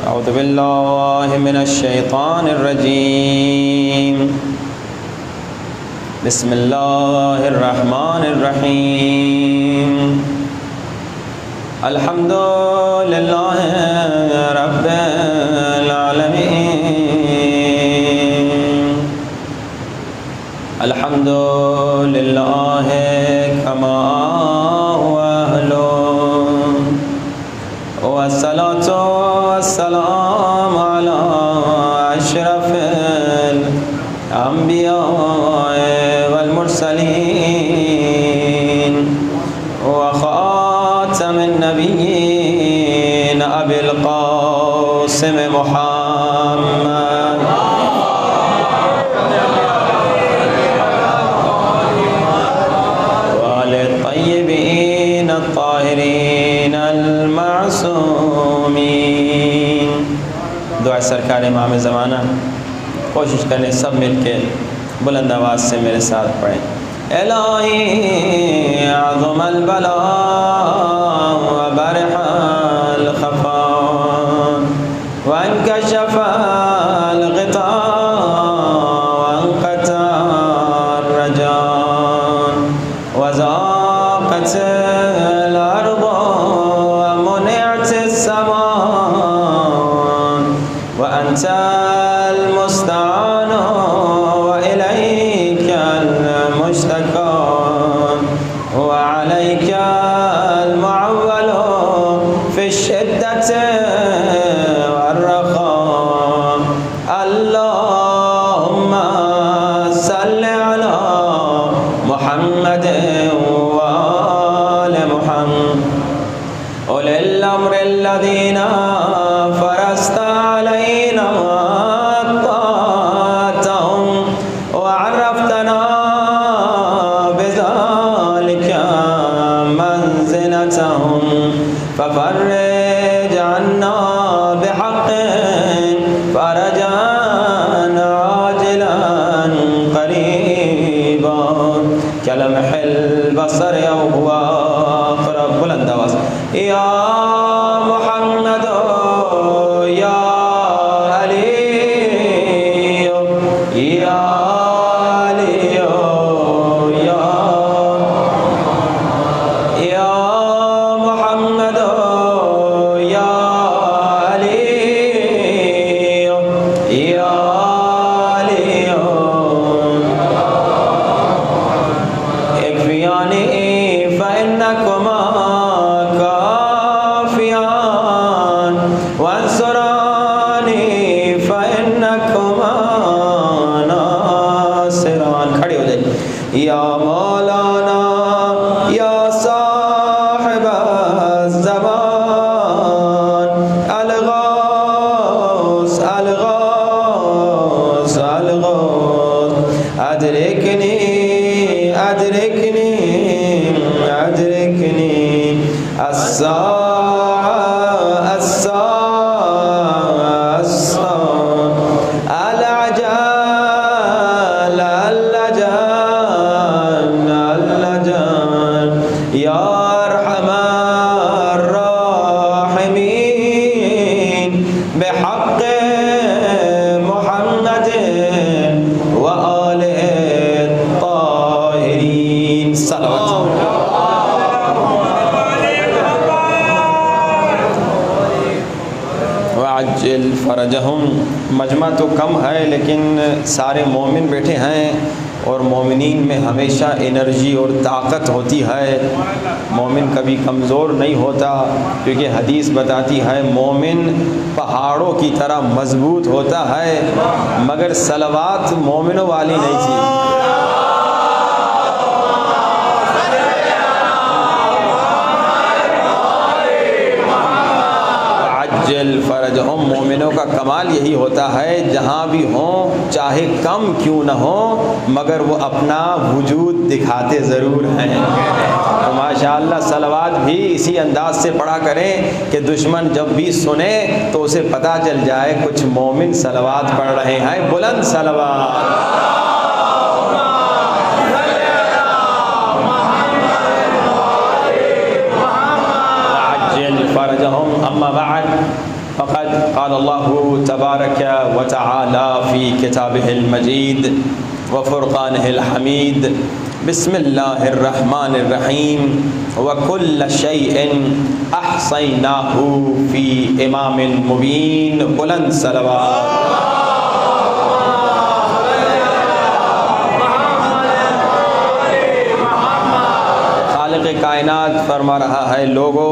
اعوذ باللہ من الشیطان الرجیم بسم اللہ الرحمن الرحیم الحمد للہ رب العالمین الحمد للہ کما هو اہلہ والصلاة والسلام على أشرف الأنبياء والمرسلين وخاتم النبيين أبي القاسم محمد وآل الطيبين الطاهرين المعصومين. دعا سرکار امام زمانہ. کوشش کریں سب مل کے بلند آواز سے میرے ساتھ پڑھیں. الہی عظم البلاء وبرح الخفاء وانکشف الغطاء وانقطع الرجاء وضاقت الارض ومنعت السماء وانت المستعان وإليك المشتكى وعليك المعول في الشدة والرخاء. اللهم صل على محمد وآل محمد أولي الأمر الذين فرضت علينا وعرفتنا بذلك منزلتهم ففرج عنا بحق فرجا عاجلا قريبا كلمح البصر أو هو أقرب. بلند آواز. يا محمد يا علي يا یا مولانا یا صاحب الزمان الغوث الغوث الغوث ادرکنی ادرکنی ادرکنی الساعة الساعة الساعة العجل اللجان اللجان یا ارحم الراحمین بحق محمد وآل الطاہرین. صلوات. وعجل فرجہم. مجمع تو کم ہے لیکن سارے مومن بیٹھے ہیں اور مومنین میں ہمیشہ انرجی اور طاقت ہوتی ہے. مومن کبھی کمزور نہیں ہوتا کیونکہ حدیث بتاتی ہے مومن پہاڑوں کی طرح مضبوط ہوتا ہے مگر صلوات مومنوں والی نہیں تھی. عجل فرجہم. مومنوں کا کمال یہی ہوتا ہے جہاں بھی ہوں چاہے کم کیوں نہ ہو مگر وہ اپنا وجود دکھاتے ضرور ہیں. تو ماشاءاللہ صلوات بھی اسی انداز سے پڑھا کریں کہ دشمن جب بھی سنے تو اسے پتہ چل جائے کچھ مومن صلوات پڑھ رہے ہیں. بلند صلوات. فرجهم. أما بعد فقد قال قال الله تبارك وتعالى في كتابه المجيد وفرقانه الحميد بسم الله الرحمن الرحيم وكل شيء أحصيناه في إمام مبين بلند صلوات. خالق کائنات فرما رہا ہے لوگو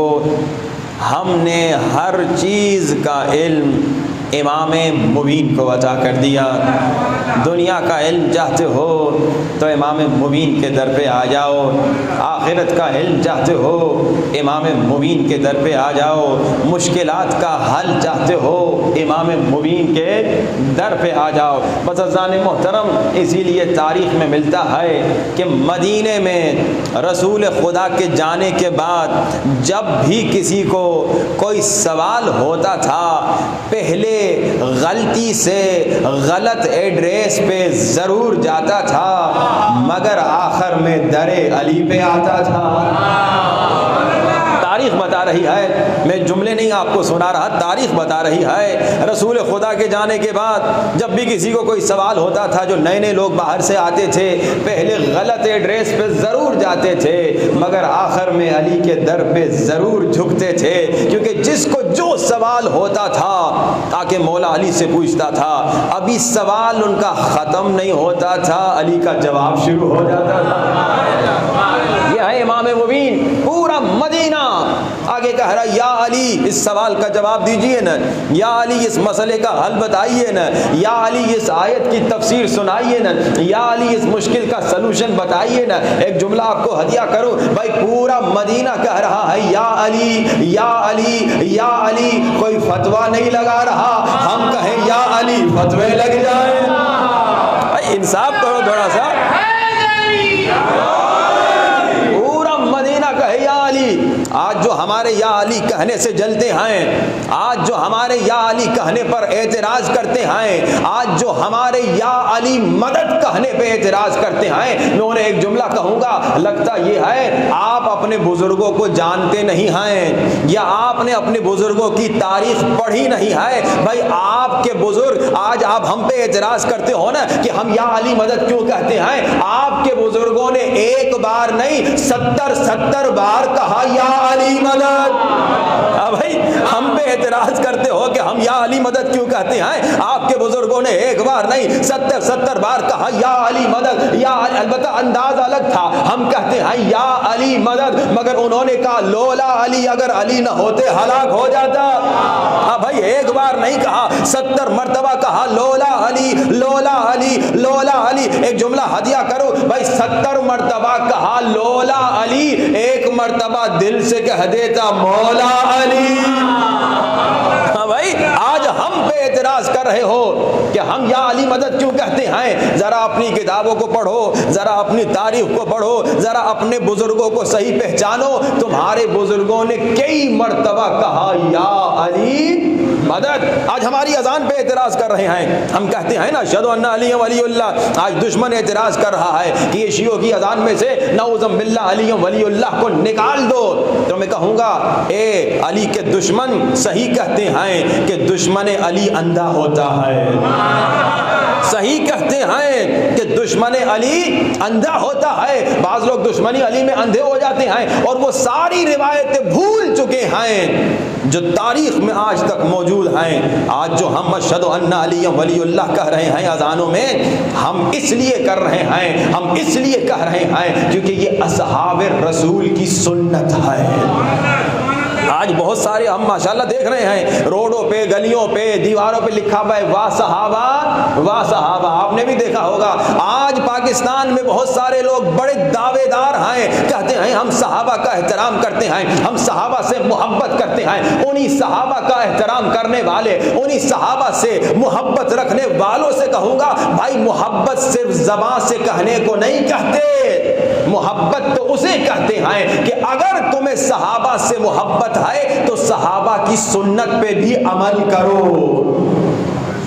ہم نے ہر چیز کا علم امام مبین کو عطا کر دیا. دنیا کا علم چاہتے ہو تو امام مبین کے در پہ آ جاؤ, آخرت کا علم چاہتے ہو امام مبین کے در پہ آ جاؤ, مشکلات کا حل چاہتے ہو امام مبین کے در پہ آ جاؤ. بس عزیزان محترم, اسی لیے تاریخ میں ملتا ہے کہ مدینے میں رسول خدا کے جانے کے بعد جب بھی کسی کو کوئی سوال ہوتا تھا پہلے غلطی سے غلط ایڈریس پہ ضرور جاتا تھا مگر آخر میں در علی پہ آتا تھا. تاریخ بتا رہی ہے, میں جملے نہیں آپ کو سنا رہا, تاریخ بتا رہی ہے رسول خدا کے جانے کے بعد جب بھی کسی کو کوئی سوال ہوتا تھا, جو نئے نئے لوگ باہر سے آتے تھے پہلے غلط ایڈریس پہ ضرور جاتے تھے مگر آخر میں علی کے در پہ ضرور جھکتے تھے, کیونکہ جس کو جو سوال ہوتا تھا تاکہ مولا علی سے پوچھتا تھا, ابھی سوال ان کا ختم نہیں ہوتا تھا علی کا جواب شروع ہو جاتا تھا. یہ ہے امام مبین. پورا مدینہ آگے کہہ رہا یا علی اس سوال کا جواب دیجئے نا, یا علی اس مسئلے کا حل بتائیے نا, یا علی اس آیت کی تفسیر سنائیے نا, یا علی اس مشکل کا سلوشن بتائیے نا. ایک جملہ آپ کو ہدیہ کروں بھائی, پورا مدینہ کہہ رہا ہے یا علی یا علی یا علی. کوئی فتویٰ نہیں لگا رہا, ہم کہیں یا علی فتوے لگ جائیں. بھائی انصاف کرو تھوڑا سا. آج جو ہمارے یا علی کہنے سے جلتے ہیں, آج جو ہمارے یا علی کہنے پر اعتراض کرتے ہیں, آج جو ہمارے یا علی مدد کہنے پہ اعتراض کرتے ہیں, میں انہیں ایک جملہ کہوں گا, لگتا یہ ہے آپ اپنے بزرگوں کو جانتے نہیں ہیں یا آپ نے اپنے بزرگوں کی تاریخ پڑھی نہیں ہے. بھائی آپ کے بزرگ, آج آپ ہم پہ اعتراض کرتے ہو نا کہ ہم یا علی مدد کیوں کہتے ہیں, آپ کے بزرگوں نے ایک بار نہیں 70 بار کہا یا علی مدد. بھائی ہم پہ اعتراض کرتے ہو کہ ہم یا علی مدد کیوں کہتے ہیں, آپ کے بزرگوں نے ایک بار نہیں 70 بار کہا یا علی مدد. یا البتہ انداز الگ تھا, ہم کہتے ہیں یا علی مدد مگر انہوں نے کہا لولا علی, اگر علی نہ ہوتے ہلاک ہو جاتا. ہاں بھائی ایک بار نہیں کہا, 70 مرتبہ کہا لولا علی لولا علی لولا علی. ایک جملہ ہدیہ کرو بھائی, 70 مرتبہ کہا لولا علی, ایک مرتبہ دل سے کہہ دیتا مولا علی. ہاں بھائی آج ہم پہ اعتراض کر رہے ہو کہ ہم یا علی مدد کیوں کہتے ہیں. ذرا اپنی کتابوں کو پڑھو, ذرا اپنی تاریخ کو پڑھو, ذرا اپنے بزرگوں کو صحیح پہچانو. تمہارے بزرگوں نے کئی مرتبہ کہا یا علی مدد. آج ہماری اذان پہ اعتراض کر رہے ہیں, ہم کہتے ہیں نا اشہد ان علی ولی اللہ. آج دشمن اعتراض کر رہا ہے کہ یہ شیعوں کی اذان میں سے نعوذ باللہ علی ولی اللہ کو نکال دو. تو میں کہوں گا اے علی کے دشمن, صحیح کہتے ہیں کہ دشمن علی اندھا ہوتا ہے. صحیح کہتے ہیں کہ دشمن علی اندھا ہوتا ہے. بعض لوگ دشمنی علی میں اندھے ہو جاتے ہیں اور وہ ساری روایتیں بھول چکے ہیں جو تاریخ میں آج تک موجود ہیں. آج جو ہم اشہد ان علی ولی اللہ کہہ رہے ہیں اذانوں میں, ہم اس لیے کر رہے ہیں, ہم اس لیے کہہ رہے ہیں کیونکہ یہ اصحاب رسول کی سنت ہے. آج بہت سارے ہم ماشاءاللہ دیکھ رہے ہیں روڈوں پہ, گلیوں پہ, دیواروں پہ لکھا ہوا ہے واہ صحابہ واہ صحابہ. آپ نے بھی دیکھا ہوگا آج پاکستان میں بہت سارے لوگ بڑے دعوے دار ہیں, کہتے ہیں ہم صحابہ کا احترام کرتے ہیں, ہم صحابہ سے محبت کرتے ہیں. انہی صحابہ کا احترام کرنے والے, انہی صحابہ سے محبت رکھنے والوں سے کہوں گا بھائی محبت صرف زبان سے کہنے کو نہیں کہتے, محبت تو اسے کہتے ہیں کہ اگر تمہیں صحابہ سے محبت ہے تو صحابہ کی سنت پہ بھی عمل کرو.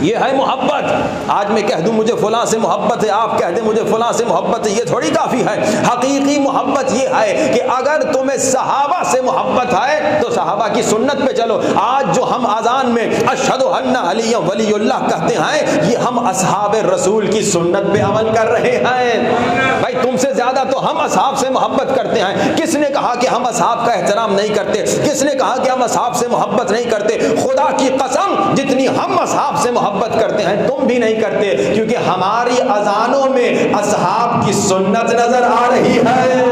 یہ ہے محبت۔ آج میں کہہ دوں مجھے فلاں سے محبت ہے، آپ کہہ دیں مجھے فلاں سے محبت ہے، یہ تھوڑی کافی ہے۔ حقیقی محبت یہ ہے کہ اگر تمہیں صحابہ سے محبت ہے تو صحابہ کی سنت پہ چلو۔ آج جو ہم اذان میں اشہد ان علی ولی اللہ کہتے ہیں، یہ ہم اصحاب رسول کی سنت پہ عمل کر رہے ہیں۔ بھائی تم سے زیادہ تو ہم اصحاب سے محبت کرتے ہیں۔ کس نے کہا کہ ہم اصحاب کا احترام نہیں کرتے؟ کس نے کہا کہ ہم اصحاب سے محبت نہیں کرتے؟ خدا کی قسم جتنی ہم اصحاب سے محبت کرتے ہیں تم بھی نہیں کرتے، کیونکہ ہماری اذانوں میں اصحاب کی سنت نظر آ رہی ہے،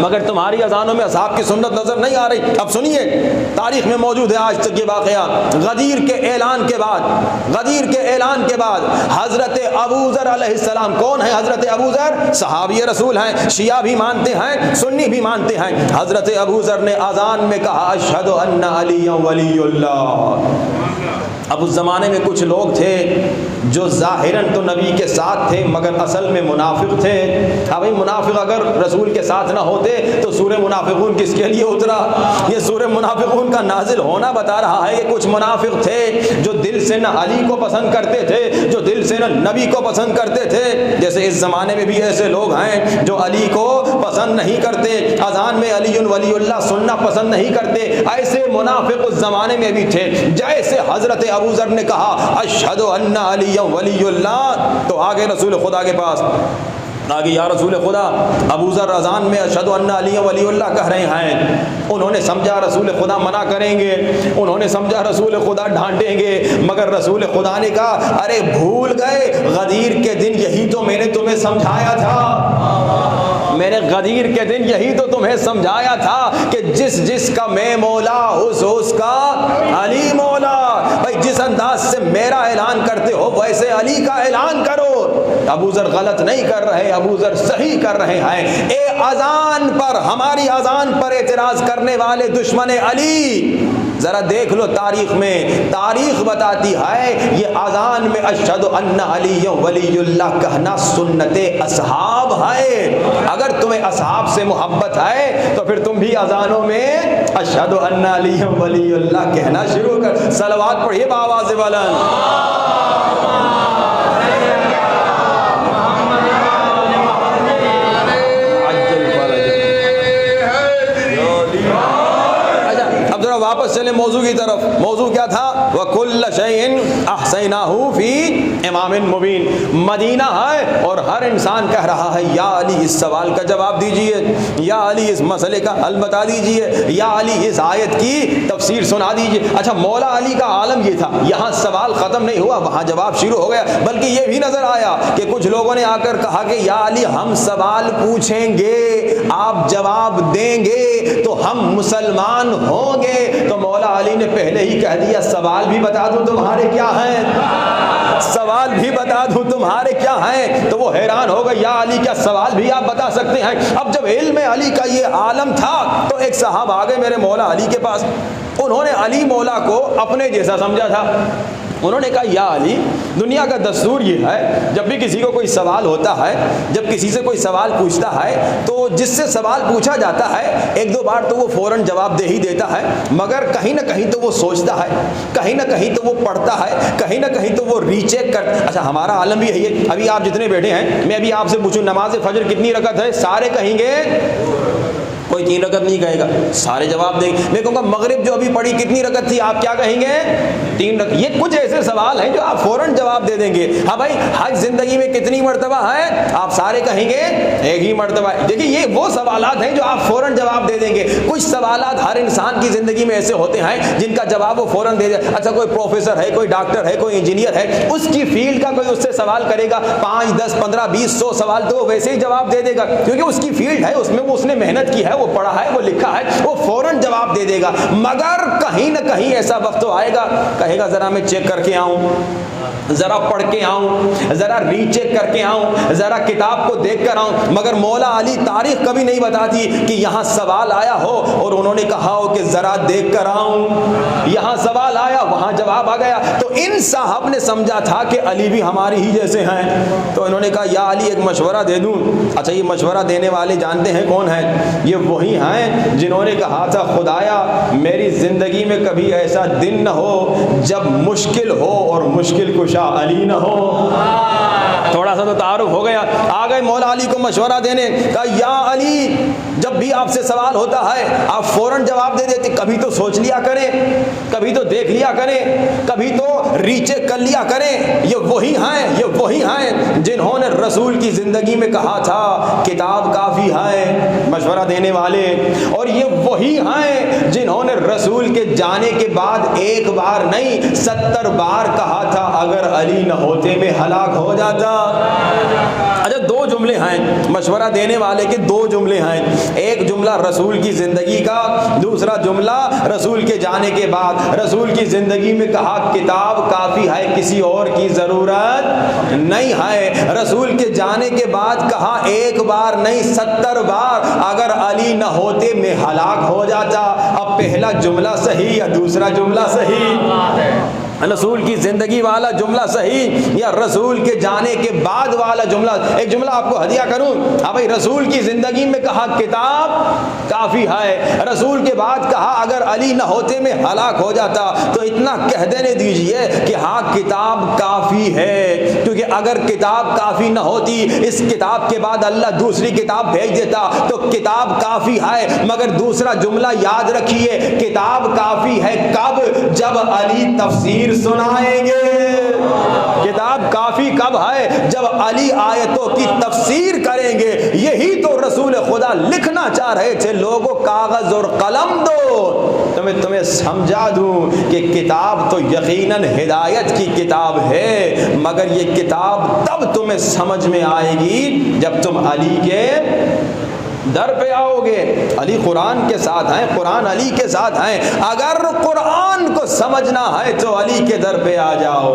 مگر تمہاری اذانوں میں اصحاب کی سنت نظر نہیں آ رہی۔ اب سنیے، تاریخ میں موجود ہے آج تک یہ واقعہ۔ غدیر کے اعلان کے بعد حضرت ابو ذر علیہ السلام، کون ہے حضرت ابو ذر؟ صحابی رسول ہیں، شیعہ بھی مانتے ہیں، سنی بھی مانتے ہیں۔ حضرت ابو ذر نے اذان میں کہا اشہد ان علی ولی اللہ۔ اب اس زمانے میں کچھ لوگ تھے جو ظاہراً تو نبی کے ساتھ تھے مگر اصل میں منافق تھے۔ اب منافق اگر رسول کے ساتھ نہ ہوتے تو سورہ منافقون کس کے لیے اترا؟ یہ سورہ منافقون کا نازل ہونا بتا رہا ہے کہ کچھ منافق تھے جو دل سے نہ علی کو پسند کرتے تھے، جو دل سے نہ نبی کو پسند کرتے تھے۔ جیسے اس زمانے میں بھی ایسے لوگ ہیں جو علی کو پسند نہیں کرتے، اذان میں علی ولی اللہ سننا پسند نہیں کرتے۔ ایسے منافق اس زمانے میں بھی تھے۔ جیسے حضرت ابو ذر نے کہا اشہد ان علی ولی اللہ، تو آگے رسول خدا کے پاس آگے، یا رسول خدا ابو ذر اذان میں اشہد ان علی ولی اللہ کہہ رہے ہیں۔ انہوں نے سمجھا رسول خدا منع کریں گے، انہوں نے سمجھا رسول خدا ڈانٹیں گے، مگر رسول خدا نے کہا ارے بھول گئے، غدیر کے دن یہی تو میں نے تمہیں سمجھایا تھا، میں نے غدیر کے دن یہی تو تمہیں سمجھایا تھا کہ جس جس کا میں مولا اس کا علی مولا۔ بھائی جس انداز سے میرا اعلان کرتے ہو ویسے علی کا اعلان کرو۔ ابو ذر غلط نہیں کر رہے، ابو ذر صحیح کر رہے ہیں۔ اے اذان پر، ہماری اذان پر اعتراض کرنے والے دشمن علی، ذرا دیکھ لو تاریخ میں، تاریخ بتاتی ہے یہ اذان میں اشہد ان علی ولی اللہ کہنا سنت اصحاب ہے۔ اگر تمہیں اصحاب سے محبت ہے تو پھر تم بھی اذانوں میں اشہد ان علی ولی اللہ کہنا شروع کر۔ صلوات پڑھیے بآواز بلند۔ واپس چلے موضوع کی طرف۔ موضوع کیا تھا؟ وَكُلَّ شَيْءٍ أَحْصَيْنَاهُ فِي إِمَامٍ مُبِينٍ۔ مدینہ ہے اور ہر انسان کہہ رہا ہے یا علی اس سوال کا جواب دیجئے، یا علی اس مسئلے کا حل بتا دیجئے، یا علی اس آیت کی تفسیر سنا دیجئے۔ اچھا مولا علی کا عالم یہ تھا، یہاں سوال ختم نہیں ہوا، وہاں جواب شروع ہو گیا، بلکہ یہ بھی نظر آیا کہ کچھ لوگوں نے آ کر کہا کہ یا علی ہم سوال پوچھیں گے، آپ جواب دیں گے تو ہم مسلمان ہوں گے۔ تو مولا علی نے پہلے ہی کہہ دیا سوال بھی بتا دوں تمہارے کیا ہیں، سوال بھی بتا دوں تمہارے کیا ہیں۔ تو وہ حیران ہو گئے، یا علی کیا سوال بھی آپ بتا سکتے ہیں؟ اب جب علم علی کا یہ عالم تھا تو ایک صاحب آ گئے میرے مولا علی کے پاس، انہوں نے علی مولا کو اپنے جیسا سمجھا تھا۔ انہوں نے کہا یا علی دنیا کا دستور یہ ہے جب بھی کسی کو کوئی سوال ہوتا ہے، جب کسی سے کوئی سوال پوچھتا ہے تو جس سے سوال پوچھا جاتا ہے ایک دو بار تو وہ فوراً جواب دے ہی دیتا ہے، مگر کہیں نہ کہیں تو وہ سوچتا ہے، کہیں نہ کہیں تو وہ پڑھتا ہے، کہیں نہ کہیں تو وہ ری چیک کرتا ہے۔ اچھا ہمارا عالم بھی یہی ہے، ابھی آپ جتنے بیٹھے ہیں میں ابھی آپ سے پوچھوں نماز فجر کتنی رکعت ہے، سارے کہیں گے، کوئی 3 رکعت نہیں کہے گا، سارے جواب دیں گے۔ میں کہوں گا مغرب جو ابھی پڑھی کتنی رکعت تھی، آپ کیا کہیں گے؟ 3 رکعت۔ یہ کچھ ایسے سوال ہیں جو آپ فوراً جواب دے دیں گے۔ ہاں بھائی حج زندگی میں کتنی مرتبہ ہے، آپ سارے کہیں گے 1 ہی مرتبہ ہے۔ دیکھیے یہ وہ سوالات ہیں جو آپ فوراً جواب دے دیں گے۔ کچھ سوالات ہر انسان کی زندگی میں ایسے ہوتے ہیں جن کا جواب وہ فوراً دے دے۔ اچھا کوئی پروفیسر ہے، کوئی ڈاکٹر ہے، کوئی انجینئر ہے، اس کی فیلڈ کا کوئی اس سے سوال کرے گا 5 10 15 20 100 سوال تو وہ ویسے ہی جواب دے دے گا، کیونکہ اس کی فیلڈ ہے، اس میں وہ اس نے محنت کی ہے، وہ پڑھا ہے، وہ لکھا ہے، وہ فوراً جواب دے دے گا۔ مگر کہیں نہ کہیں ایسا وقت تو آئے گا کہے گا ذرا میں چیک کر کے آؤں، ذرا پڑھ کے آؤں، ذرا ری چیک کر کے آؤں، ذرا کتاب کو دیکھ کر آؤں۔ مگر مولا علی تاریخ کبھی نہیں بتاتی کہ یہاں سوال آیا ہو اور انہوں نے کہا ہو کہ ذرا دیکھ کر آؤں، یہاں سوال آیا وہاں جواب آ گیا۔ تو ان صاحب نے سمجھا تھا کہ علی بھی ہماری ہی جیسے ہیں، تو انہوں نے کہا یا علی ایک مشورہ دے دوں۔ اچھا یہ مشورہ دینے والے جانتے ہیں کون ہیں؟ یہ وہی ہیں جنہوں نے کہا تھا خدایا میری زندگی میں کبھی ایسا دن نہ ہو جب مشکل ہو اور مشکل کشا علی نہ ہو۔ تھوڑا سا تو تعارف ہو گیا۔ آ گئے مولا علی کو مشورہ دینے، کہا یا علی، جب بھی آپ سے سوال ہوتا ہے آپ فوراً جواب دے دیتے، کبھی تو سوچ لیا کریں، کبھی تو دیکھ لیا کریں، کبھی تو ریچے کر لیا کریں۔ یہ وہی ہیں جنہوں نے رسول کی زندگی میں کہا تھا کتاب کافی ہے، مشورہ دینے والے، اور یہ وہی ہیں جنہوں نے رسول کے جانے کے بعد ایک بار نہیں 70 بار کہا تھا اگر علی نہ ہوتے میں ہلاک ہو جاتا۔ اچھا، دو جملے ہیں مشورہ دینے والے کے، دو جملے ہیں، ایک جملہ رسول کی زندگی کا، دوسرا جملہ رسول کے جانے کے بعد۔ رسول کی زندگی میں کہا کتاب کافی ہے، کسی اور کی ضرورت نہیں ہے۔ رسول کے جانے کے بعد کہا ایک بار نہیں 70 بار اگر علی نہ ہوتے میں ہلاک ہو جاتا۔ اب پہلا جملہ صحیح یا دوسرا جملہ صحیح؟ رسول کی زندگی والا جملہ صحیح یا رسول کے جانے کے بعد والا جملہ؟ ایک جملہ آپ کو ہدیہ کروں، اب بھائی رسول کی زندگی میں کہا کتاب کافی ہے، رسول کے بعد کہا اگر علی نہ ہوتے میں ہلاک ہو جاتا، تو اتنا کہہ دینے دیجئے کہ ہاں کتاب کافی ہے، کیونکہ اگر کتاب کافی نہ ہوتی، اس کتاب کے بعد اللہ دوسری کتاب بھیج دیتا تو کتاب کافی ہے۔ مگر دوسرا جملہ یاد رکھیے، کتاب کافی ہے کب؟ جب علی تفسیر سنائیں گے۔ کتاب کافی کب ہے؟ جب علی آیتوں کی تفسیر کریں گے۔ یہی تو رسول خدا لکھنا چاہ رہے تھے، لوگوں کاغذ اور قلم دو، تمہیں سمجھا دوں کہ کتاب تو یقیناً ہدایت کی کتاب ہے، مگر یہ کتاب تب تمہیں سمجھ میں آئے گی جب تم علی کے در پہ آؤ گے۔ علی قرآن کے ساتھ ہیں، قرآن علی کے ساتھ ہیں۔ اگر قرآن کو سمجھنا ہے تو علی کے در پہ آ جاؤ،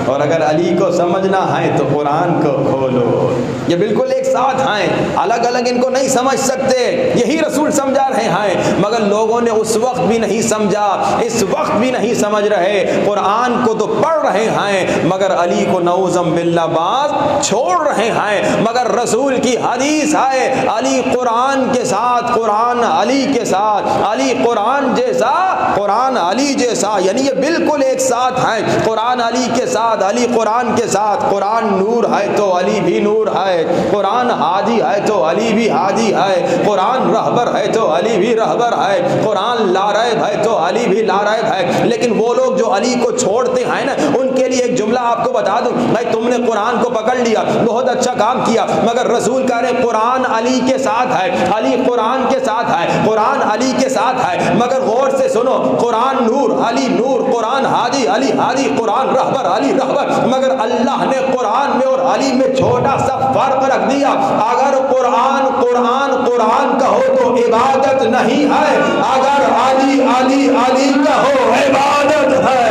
اور اگر علی کو سمجھنا ہے تو قرآن کو کھولو۔ یہ بالکل ایک ساتھ ہیں، الگ الگ ان کو نہیں سمجھ سکتے۔ یہی رسول سمجھا رہے ہیں، مگر لوگوں نے اس وقت بھی نہیں سمجھا، اس وقت بھی نہیں سمجھ رہے۔ قرآن کو تو پڑھ رہے ہیں مگر علی کو نعوذ باللہ بات چھوڑ رہے ہیں۔ مگر رسول کی حدیث ہے، علی قرآن کے ساتھ، قرآن علی کے ساتھ، علی قرآن جیسا، قرآن علی جیسا، یعنی یہ بالکل ایک ساتھ ہیں۔ قرآن علی کے ساتھ، علی قرآن کے ساتھ۔ قرآن نور ہے تو علی بھی نور ہے، قرآن ہادی ہے تو علی بھی ہادی ہے، قرآن رہبر ہے تو علی بھی رہبر ہے، قرآن لاریب ہے تو علی بھی لاریب ہے۔ لیکن وہ لوگ جو علی کو چھوڑتے ہیں نا، ان کے لیے ایک جملہ آپ کو بتا دوں، بھائی تم نے قرآن کو پکڑ لیا، بہت اچھا کام کیا، مگر رسول کہہ رہے قرآن علی کے ساتھ ہے، علی قرآن کے ساتھ ہے، قرآن علی کے ساتھ ہے، مگر غور سے سنو، قرآن نور، علی نور، قرآن ہادی، علی ہادی، قرآن رہبر، علی رہبر، مگر اللہ نے قرآن میں اور علی میں چھوٹا سا فرق رکھ دیا۔ اگر قرآن قرآن قرآن کہو تو عبادت نہیں ہے، اگر علی علی علی کہو عبادت ہے۔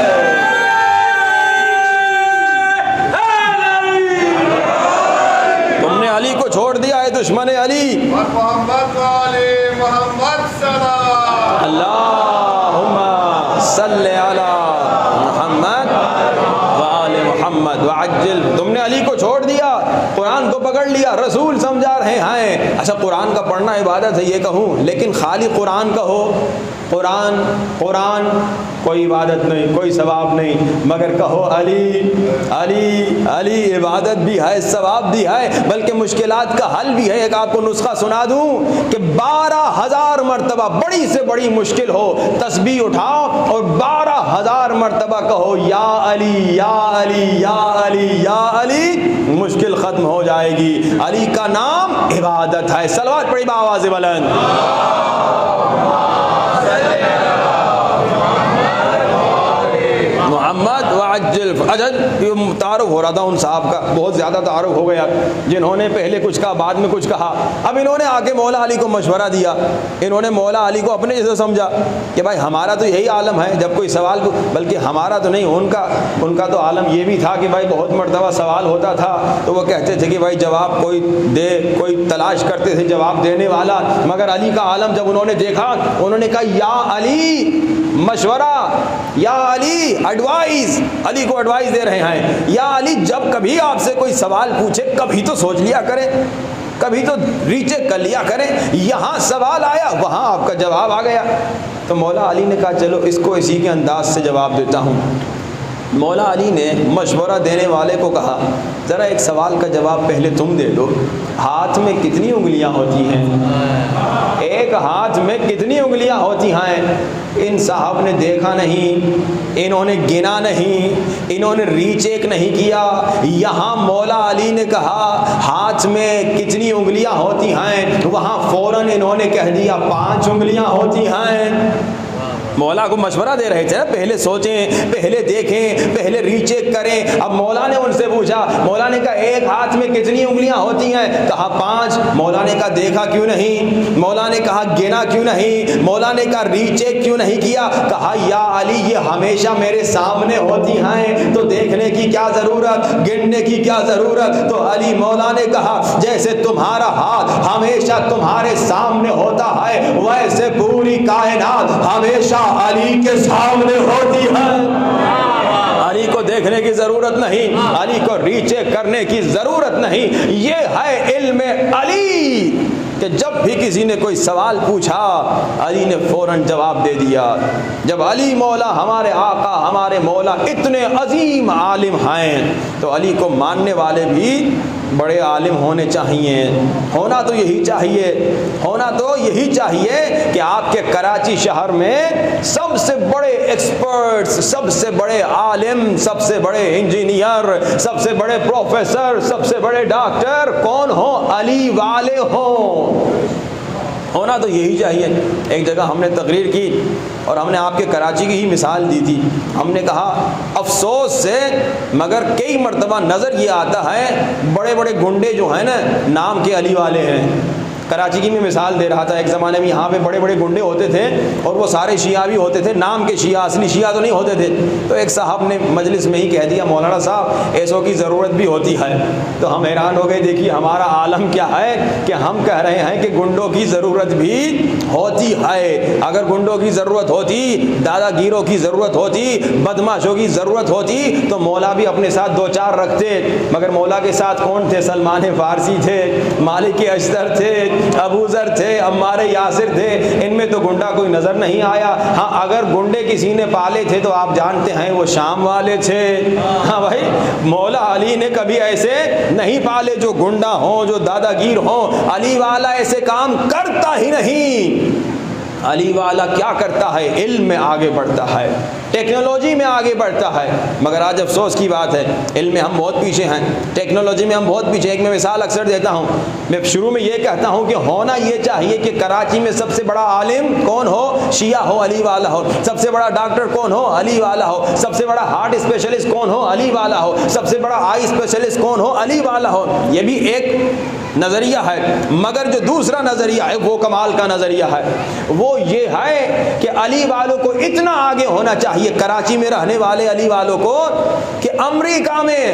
تم نے علی کو چھوڑ دیا ہے، دشمن علی۔ محمد علی محمد سلام، اللہم صلی علی محمد وآل محمد وعجل۔ تم نے علی کو چھوڑ دیا، قرآن کو پکڑ لیا، رسول سمجھا رہے ہیں۔ اچھا قرآن کا پڑھنا عبادت ہے یہ کہوں، لیکن خالی قرآن کہو، قرآن قرآن کوئی عبادت نہیں، کوئی ثواب نہیں، مگر کہو علی علی علی، عبادت بھی ہے، ثواب بھی ہے، بلکہ مشکلات کا حل بھی ہے۔ ایک آپ کو نسخہ سنا دوں کہ 12,000 مرتبہ بڑی سے بڑی مشکل ہو، تسبیح اٹھاؤ اور 12,000 مرتبہ کہو یا علی یا علی یا علی یا علی، مشکل ختم ہو جائے گی۔ علی کا نام عبادت ہے۔ صلوات پڑھی بآواز بلند۔ محمد وعجل۔ اچھا تعارف ہو رہا تھا ان صاحب کا، بہت زیادہ تعارف ہو گیا، جنہوں نے پہلے کچھ کہا بعد میں کچھ کہا۔ اب انہوں نے آ کے مولا علی کو مشورہ دیا، انہوں نے مولا علی کو اپنے جیسے سمجھا کہ بھائی ہمارا تو یہی عالم ہے، جب کوئی سوال، بلکہ ہمارا تو نہیں، ان کا تو عالم یہ بھی تھا کہ بھائی بہت مرتبہ سوال ہوتا تھا تو وہ کہتے تھے کہ بھائی جواب کوئی دے، کوئی تلاش کرتے تھے جواب دینے والا۔ مگر علی کا عالم جب انہوں نے دیکھا، انہوں نے کہا یا علی مشورہ، یا علی ایڈوائز، علی کو ایڈوائز دے رہے ہیں، یا علی جب کبھی آپ سے کوئی سوال پوچھے کبھی تو سوچ لیا کریں، کبھی تو ریچے کر لیا کریں، یہاں سوال آیا وہاں آپ کا جواب آ گیا۔ تو مولا علی نے کہا چلو اس کو اسی کے انداز سے جواب دیتا ہوں۔ مولا علی نے مشورہ دینے والے کو کہا ذرا ایک سوال کا جواب پہلے تم دے دو، ہاتھ میں کتنی انگلیاں ہوتی ہیں؟ ایک ہاتھ میں کتنی انگلیاں ہوتی ہیں؟ ان صاحب نے دیکھا نہیں، انہوں نے گنا نہیں، انہوں نے ری چیک نہیں کیا، یہاں مولا علی نے کہا ہاتھ میں کتنی انگلیاں ہوتی ہیں، وہاں فوراً انہوں نے کہہ دیا 5 انگلیاں ہوتی ہیں۔ مولا کو مشورہ دے رہے تھے نا، پہلے سوچیں، پہلے دیکھیں، پہلے ری چیک کریں۔ اب مولا نے ان سے پوچھا، مولا نے کہا ایک ہاتھ میں کتنی انگلیاں ہوتی ہیں؟ کہا 5۔ مولا نے کہا دیکھا کیوں نہیں؟ مولا نے کہا گنا کیوں نہیں؟ مولا نے کہا ری چیک کیوں نہیں کیا؟ کہا یا علی یہ ہمیشہ میرے سامنے ہوتی ہیں تو دیکھنے کی کیا ضرورت، گننے کی کیا ضرورت؟ تو علی مولا نے کہا جیسے تمہارا ہاتھ ہمیشہ تمہارے سامنے ہوتا ہے ویسے پوری کائنات ہمیشہ علی کے سامنے ہوتی ہے۔ علی کو دیکھنے کی ضرورت نہیں، علی کو ری چیک کرنے کی ضرورت نہیں۔ یہ ہے علم علی کہ جب بھی کسی نے کوئی سوال پوچھا علی نے فوراً جواب دے دیا۔ جب علی مولا ہمارے آقا ہمارے مولا اتنے عظیم عالم ہیں تو علی کو ماننے والے بھی بڑے عالم ہونے چاہیے۔ ہونا تو یہی چاہیے، ہونا تو یہی چاہیے کہ آپ کے کراچی شہر میں سب سے بڑے ایکسپرٹس، سب سے بڑے عالم، سب سے بڑے انجینئر، سب سے بڑے پروفیسر، سب سے بڑے ڈاکٹر کون ہوں؟ علی والے ہوں۔ ہونا تو یہی چاہیے۔ ایک جگہ ہم نے تقریر کی اور ہم نے آپ کے کراچی کی ہی مثال دی تھی۔ ہم نے کہا افسوس سے مگر کئی مرتبہ نظر یہ آتا ہے بڑے بڑے گنڈے جو ہیں نا نام کے علی والے ہیں۔ کراچی کی میں مثال دے رہا تھا، ایک زمانے میں یہاں پہ بڑے بڑے گنڈے ہوتے تھے اور وہ سارے شیعہ بھی ہوتے تھے، نام کے شیعہ، اصلی شیعہ تو نہیں ہوتے تھے۔ تو ایک صاحب نے مجلس میں ہی کہہ دیا مولانا صاحب ایسوں کی ضرورت بھی ہوتی ہے۔ تو ہم حیران ہو گئے، دیکھیے ہمارا عالم کیا ہے کہ ہم کہہ رہے ہیں کہ گنڈوں کی ضرورت بھی ہوتی ہے۔ اگر گنڈوں کی ضرورت ہوتی، دادا گیروں کی ضرورت ہوتی، بدماشوں کی ضرورت ہوتی تو مولا بھی اپنے ساتھ 2-4 رکھتے، مگر مولا کے ساتھ کون تھے؟ سلمان فارسی تھے، مالک اشتر تھے، ابو ذر تھے، عمار یاسر تھے، ان میں تو گنڈا کوئی نظر نہیں آیا۔ ہاں اگر گنڈے کسی نے پالے تھے تو آپ جانتے ہیں وہ شام والے تھے۔ ہاں بھائی مولا علی نے کبھی ایسے نہیں پالے جو گنڈا ہوں، جو دادا گیر ہوں۔ علی والا ایسے کام کرتا ہی نہیں۔ علی والا کیا کرتا ہے؟ علم میں آگے بڑھتا ہے، ٹیکنالوجی میں آگے بڑھتا ہے۔ مگر آج افسوس کی بات ہے علم میں ہم بہت پیچھے ہیں، ٹیکنالوجی میں ہم بہت پیچھے۔ ایک میں مثال اکثر دیتا ہوں، میں شروع میں یہ کہتا ہوں کہ ہونا یہ چاہیے کہ کراچی میں سب سے بڑا عالم کون ہو؟ شیعہ ہو، علی والا ہو۔ سب سے بڑا ڈاکٹر کون ہو؟ علی والا ہو۔ سب سے بڑا ہارٹ اسپیشلسٹ کون ہو؟ علی والا ہو۔ سب سے بڑا آئی اسپیشلسٹ کون ہو؟ علی والا ہو۔ یہ بھی ایک نظریہ ہے، مگر جو دوسرا نظریہ ہے وہ کمال کا نظریہ ہے۔ وہ یہ ہے کہ علی والوں کو اتنا آگے ہونا چاہیے، کراچی میں رہنے والے علی والوں کو، کہ امریکہ میں،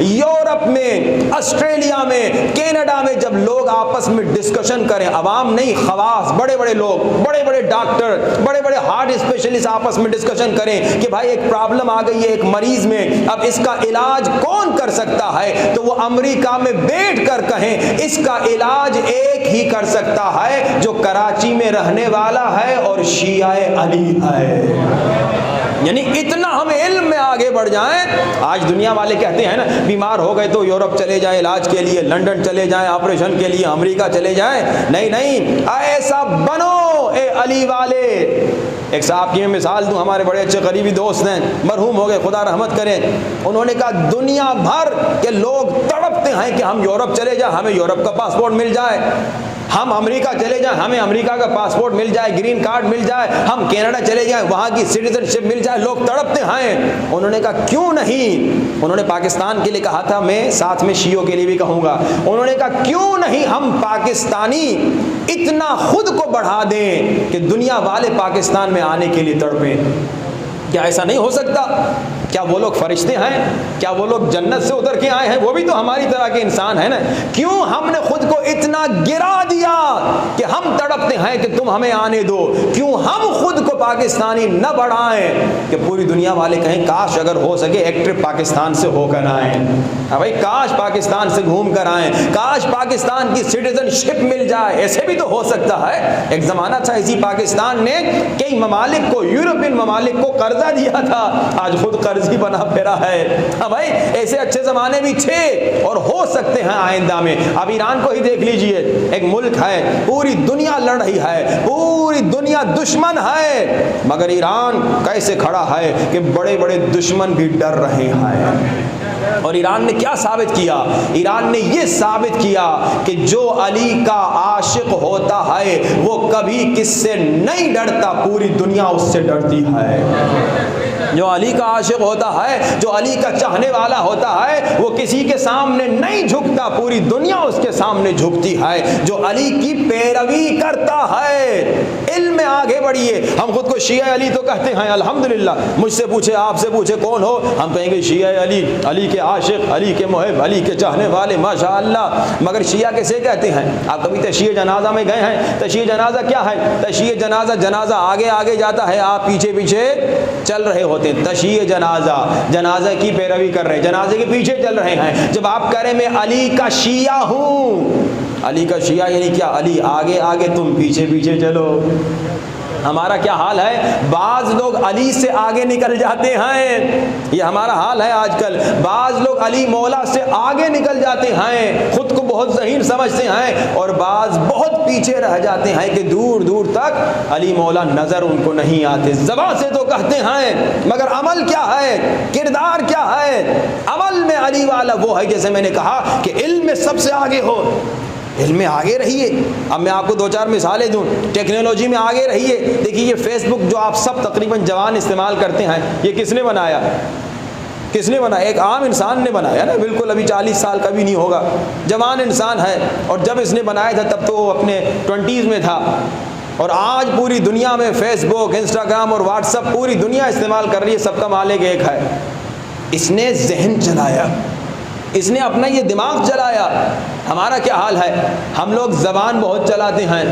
یورپ میں، آسٹریلیا میں، کینیڈا میں جب لوگ آپس میں ڈسکشن کریں، عوام نہیں خواص، بڑے بڑے لوگ، بڑے بڑے ڈاکٹر، بڑے بڑے ہارٹ اسپیشلسٹ آپس میں ڈسکشن کریں کہ بھائی ایک پرابلم آ گئی ہے ایک مریض میں، اب اس کا علاج کون کر سکتا ہے، تو وہ امریکہ میں بیٹھ کر کہیں اس کا علاج ایک ہی کر سکتا ہے جو کراچی میں رہنے والا ہے اور شیعہ علی ہے۔ یعنی اتنا ہم علم میں آگے بڑھ جائیں۔ آج دنیا والے کہتے ہیں نا بیمار ہو گئے تو یورپ چلے جائیں علاج کے لیے، لندن چلے جائیں آپریشن کے لیے، امریکہ چلے جائیں۔ نہیں نہیں، ایسا بنو اے علی والے۔ ایک صاحب کی میں مثال دوں، ہمارے بڑے اچھے قریبی دوست ہیں، مرحوم ہو گئے، خدا رحمت کرے۔ انہوں نے کہا دنیا بھر کے لوگ تڑپتے ہیں کہ ہم یورپ چلے جائیں، ہمیں یورپ کا پاسپورٹ مل جائے، ہم امریکہ چلے جائیں، ہمیں امریکہ کا پاسپورٹ مل جائے، گرین کارڈ مل جائے، ہم کینیڈا چلے جائیں، وہاں کی سٹیزن شپ مل جائے، لوگ تڑپتے ہیں۔ انہوں نے کہا کیوں نہیں؟ انہوں نے پاکستان کے لیے کہا تھا، میں ساتھ میں شیعوں کے لیے بھی کہوں گا۔ انہوں نے کہا کیوں نہیں ہم پاکستانی اتنا خود کو بڑھا دیں کہ دنیا والے پاکستان میں آنے کے لیے تڑپیں؟ کیا ایسا نہیں ہو سکتا؟ کیا وہ لوگ فرشتے ہیں؟ کیا وہ لوگ جنت سے اتر کے آئے ہیں؟ وہ بھی تو ہماری طرح کے انسان ہیں نا۔ کیوں ہم نے خود کو اتنا گرا دیا کہ ہم تڑپتے ہیں کہ تم ہمیں آنے دو؟ کیوں ہم خود کو پاکستانی نہ بڑھائیں کہ پوری دنیا والے کہیں کاش اگر ہو سکے ایک ٹرپ پاکستان سے ہو کر آئیں، بھائی کاش پاکستان سے گھوم کر آئیں، کاش پاکستان کی سٹیزن شپ مل جائے۔ ایسے بھی تو ہو سکتا ہے۔ ایک زمانہ تھا اسی پاکستان نے کئی ممالک کو، یورپین ممالک کو قرضہ دیا تھا، آج خود قرض ہی بنا پھرا ہے. ہاں بھائی ایسے اچھے زمانے بھی تھے اور ہو سکتے ہیں آئندہ میں. اب ایران کو ہی دیکھ لیجئے, ایک ملک ہے, پوری دنیا لڑ رہی ہے, پوری دنیا دشمن ہے, مگر ایران کیسے کھڑا ہے کہ بڑے بڑے دشمن بھی ڈر رہے ہیں. اور ایران نے کیا ثابت کیا؟ ایران نے یہ ثابت کیا کہ جو علی کا عاشق ہوتا ہے وہ کبھی کس سے نہیں ڈرتا, پوری دنیا اس سے ڈرتی ہے. جو علی کا عاشق ہوتا ہے, جو علی کا چاہنے والا ہوتا ہے, وہ کسی کے سامنے نہیں جھکتا, پوری دنیا اس کے سامنے جھکتی ہے. جو علی کی پیروی کرتا ہے, علم میں آگے بڑھیے. ہم خود کو شیعہ علی تو کہتے ہیں الحمدللہ. مجھ سے پوچھے, آپ سے پوچھے کون ہو, ہم کہیں گے شیعہ علی, علی کے عاشق, علی کے محب, علی کے چاہنے والے, ماشاءاللہ. مگر شیعہ کیسے کہتے ہیں؟ آپ کبھی تشییع جنازہ میں گئے ہیں؟ تشییع جنازہ کیا ہے؟ تشییع جنازہ, جنازہ آگے آگے جاتا ہے, آپ پیچھے پیچھے چل رہے ہوتے ہیں. تشییع جنازہ, جنازہ کی پیروی کر رہے ہیں, جنازے کے پیچھے چل رہے ہیں. جب آپ کہہ رہے میں علی کا شیعہ ہوں, علی کا شیعہ یعنی کیا؟ علی آگے آگے, تم پیچھے پیچھے چلو. ہمارا کیا حال ہے؟ بعض لوگ علی سے آگے نکل جاتے ہیں, یہ ہمارا حال ہے آج کل. بعض لوگ علی مولا سے آگے نکل جاتے ہیں, خود کو بہت ذہین سمجھتے ہیں, اور بعض بہت پیچھے رہ جاتے ہیں کہ دور دور تک علی مولا نظر ان کو نہیں آتے. زبان سے تو کہتے ہیں, مگر عمل کیا ہے, کردار کیا ہے؟ عمل میں علی والا وہ ہے, جیسے میں نے کہا کہ علم میں سب سے آگے ہو, علم میں آگے رہیے. اب میں آپ کو 2-4 مثالیں دوں. ٹیکنالوجی میں آگے رہیے. دیکھیے یہ فیس بک جو آپ سب تقریباً جوان استعمال کرتے ہیں, یہ کس نے بنایا؟ کس نے بنایا؟ ایک عام انسان نے بنایا نا, بالکل ابھی 40 سال کا بھی نہیں ہوگا, جوان انسان ہے. اور جب اس نے بنایا تھا تب تو وہ اپنے 20s میں تھا, اور آج پوری دنیا میں فیس بک, انسٹاگرام اور واٹس ایپ پوری دنیا استعمال کر رہی ہے. سب کا مالک ایک ہے. اس نے ذہن چلایا, اس نے اپنا یہ دماغ چلایا. ہمارا کیا حال ہے؟ ہم لوگ زبان بہت چلاتے ہیں,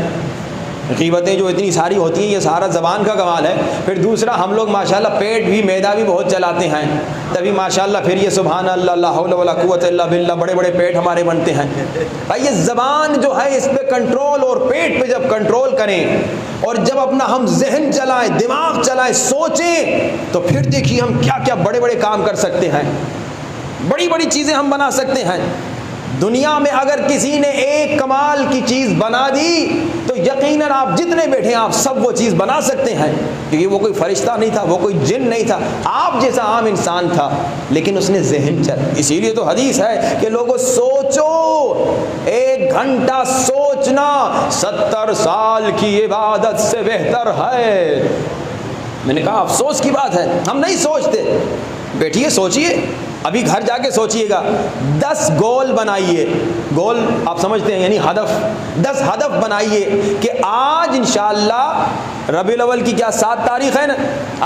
غیبتیں جو اتنی ساری ہوتی ہیں یہ سارا زبان کا کمال ہے. پھر دوسرا ہم لوگ ماشاءاللہ پیٹ بھی, معدہ بھی بہت چلاتے ہیں, تبھی ماشاءاللہ پھر یہ سبحان اللہ, لا حول ولا قوت الا باللہ, بڑے بڑے پیٹ ہمارے بنتے ہیں. بھائی یہ زبان جو ہے اس پہ کنٹرول, اور پیٹ پہ جب کنٹرول کریں اور جب اپنا ہم ذہن چلائیں, دماغ چلائیں, سوچیں, تو پھر دیکھیے ہم کیا کیا بڑے بڑے کام کر سکتے ہیں, بڑی بڑی چیزیں ہم بنا سکتے ہیں. دنیا میں اگر کسی نے ایک کمال کی چیز بنا دی تو یقیناً آپ جتنے بیٹھے ہیں آپ سب وہ چیز بنا سکتے ہیں, کیونکہ وہ کوئی فرشتہ نہیں تھا, وہ کوئی جن نہیں تھا, آپ جیسا عام انسان تھا, لیکن اس نے ذہن چل. اسی لیے تو حدیث ہے کہ لوگوں سوچو, 1 گھنٹہ سوچنا 70 سال کی عبادت سے بہتر ہے. میں نے کہا افسوس کی بات ہے, ہم نہیں سوچتے. بیٹھیے سوچئے, ابھی گھر جا کے سوچئے گا. 10 گول بنائیے, گول آپ سمجھتے ہیں یعنی ہدف, 10 ہدف بنائیے کہ آج انشاءاللہ ربیع الاول کی کیا 7 تاریخ ہے نا,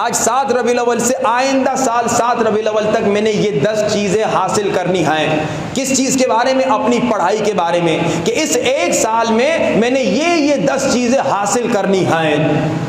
آج 7 ربیع الاول سے آئندہ سال 7 ربیع الاول تک میں نے یہ 10 چیزیں حاصل کرنی ہیں. کس چیز کے بارے میں؟ اپنی پڑھائی کے بارے میں, کہ اس 1 سال میں نے یہ 10 چیزیں حاصل کرنی ہیں.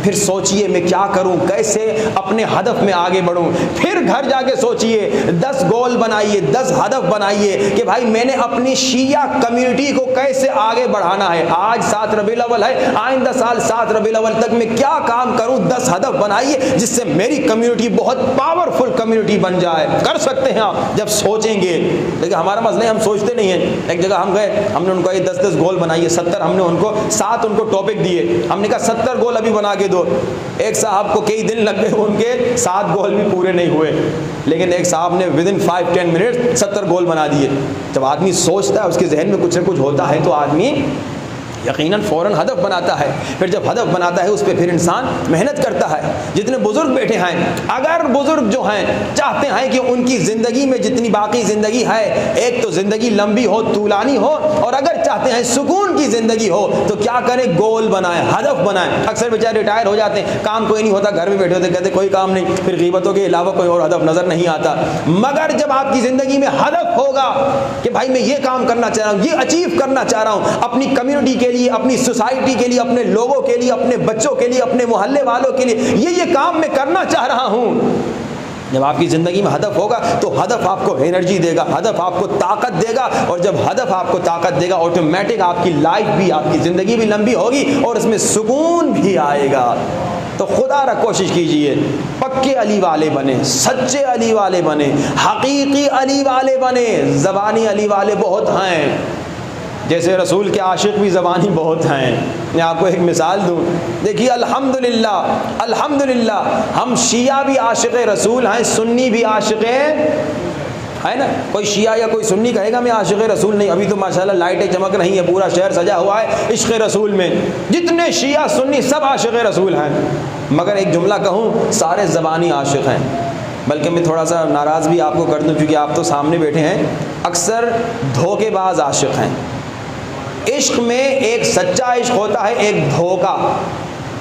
پھر سوچئے میں کیا کروں, کیسے اپنے ہدف میں آگے بڑھوں. پھر گھر جا کے سوچئے, 10 گول بنائیے, 10 ہدف بنائیے کہ بھائی میں نے اپنی شیعہ کمیونٹی کو کیسے آگے بڑھانا ہے. آج 7 ربیع الاول ہے, آئندہ سال 7 ربیع الاول تک میں کیا کام کروں. 10 ہدف بنائیے جس سے میری کمیونٹی بہت پاورفل کمیونٹی بن جائے. کر سکتے ہیں آپ جب سوچیں گے, لیکن ہمارا مسئلہ ہے ہم سوچتے نہیں ہیں. ایک جگہ ہم گئے, ہم نے ان کو یہ 10 گول بنائیے, 70, ہم نے ان کو 7 ان کو ٹاپک دیے. ہم نے کہا 70 گول ابھی بنا کے دو. ایک صاحب کو کئی دن لگ گئے, ان کے 7 گول بھی پورے نہیں ہوئے, لیکن ایک صاحب نے ودن 5-10 منٹ 70 گول بنا دیے. جب آدمی سوچتا ہے, اس کے ذہن میں کچھ نہ کچھ ہوتا ہے, تو آدمی یقیناً فوراً ہدف بناتا ہے. پھر جب ہدف بناتا ہے اس پہ پھر انسان محنت کرتا ہے. جتنے بزرگ بیٹھے ہیں, اگر بزرگ جو ہیں چاہتے ہیں کہ ان کی زندگی میں جتنی باقی زندگی ہے, ایک تو زندگی لمبی ہو, طولانی ہو, اور اگر چاہتے ہیں سکون کی زندگی ہو, تو کیا کریں؟ گول بنائیں, ہدف بنائیں. اکثر بیچارے ریٹائر ہو جاتے ہیں, کام کوئی نہیں ہوتا, گھر میں بیٹھے ہوتے, کہتے کوئی کام نہیں, پھر غیبتوں کے علاوہ کوئی اور ہدف نظر نہیں آتا. مگر جب آپ کی زندگی میں ہدف ہوگا کہ بھائی میں یہ کام کرنا چاہ رہا ہوں, یہ اچیو کرنا چاہ رہا ہوں, اپنی کمیونٹی کے لیے, اپنی سوسائٹی کے لیے, اپنے لوگوں کے لیے, اپنے بچوں کے لیے, اپنے محلے والوں کے لیے, یہ کام میں کرنا چاہ رہا ہوں. جب آپ کی زندگی میں ہدف ہوگا تو ہدف آپ کو انرجی دے گا, ہدف آپ کو طاقت دے گا, اور جب ہدف آپ کو طاقت دے گا آٹومیٹک آپ کی لائف بھی, آپ کی زندگی بھی لمبی ہوگی اور اس میں سکون بھی آئے گا. تو خدا را کوشش کیجئے پکے علی والے بنے، سچے علی والے بنے، حقیقی علی والے بنے۔ زبانی علی والے بہت ہیں، جیسے رسول کے عاشق بھی زبانی بہت ہیں۔ میں آپ کو ایک مثال دوں، دیکھیے الحمدللہ ہم شیعہ بھی عاشق رسول ہیں، سنی بھی عاشق ہے نا۔ کوئی شیعہ یا کوئی سنی کہے گا میں عاشق رسول نہیں، ابھی تو ماشاءاللہ لائٹیں چمک رہی ہیں، پورا شہر سجا ہوا ہے عشق رسول میں، جتنے شیعہ سنی سب عاشق رسول ہیں۔ مگر ایک جملہ کہوں، سارے زبانی عاشق ہیں۔ بلکہ میں تھوڑا سا ناراض بھی آپ کو کر دوں، کیونکہ آپ تو سامنے بیٹھے ہیں، اکثر دھوکے باز عاشق ہیں۔ عشق میں ایک سچا عشق ہوتا ہے، ایک دھوکا۔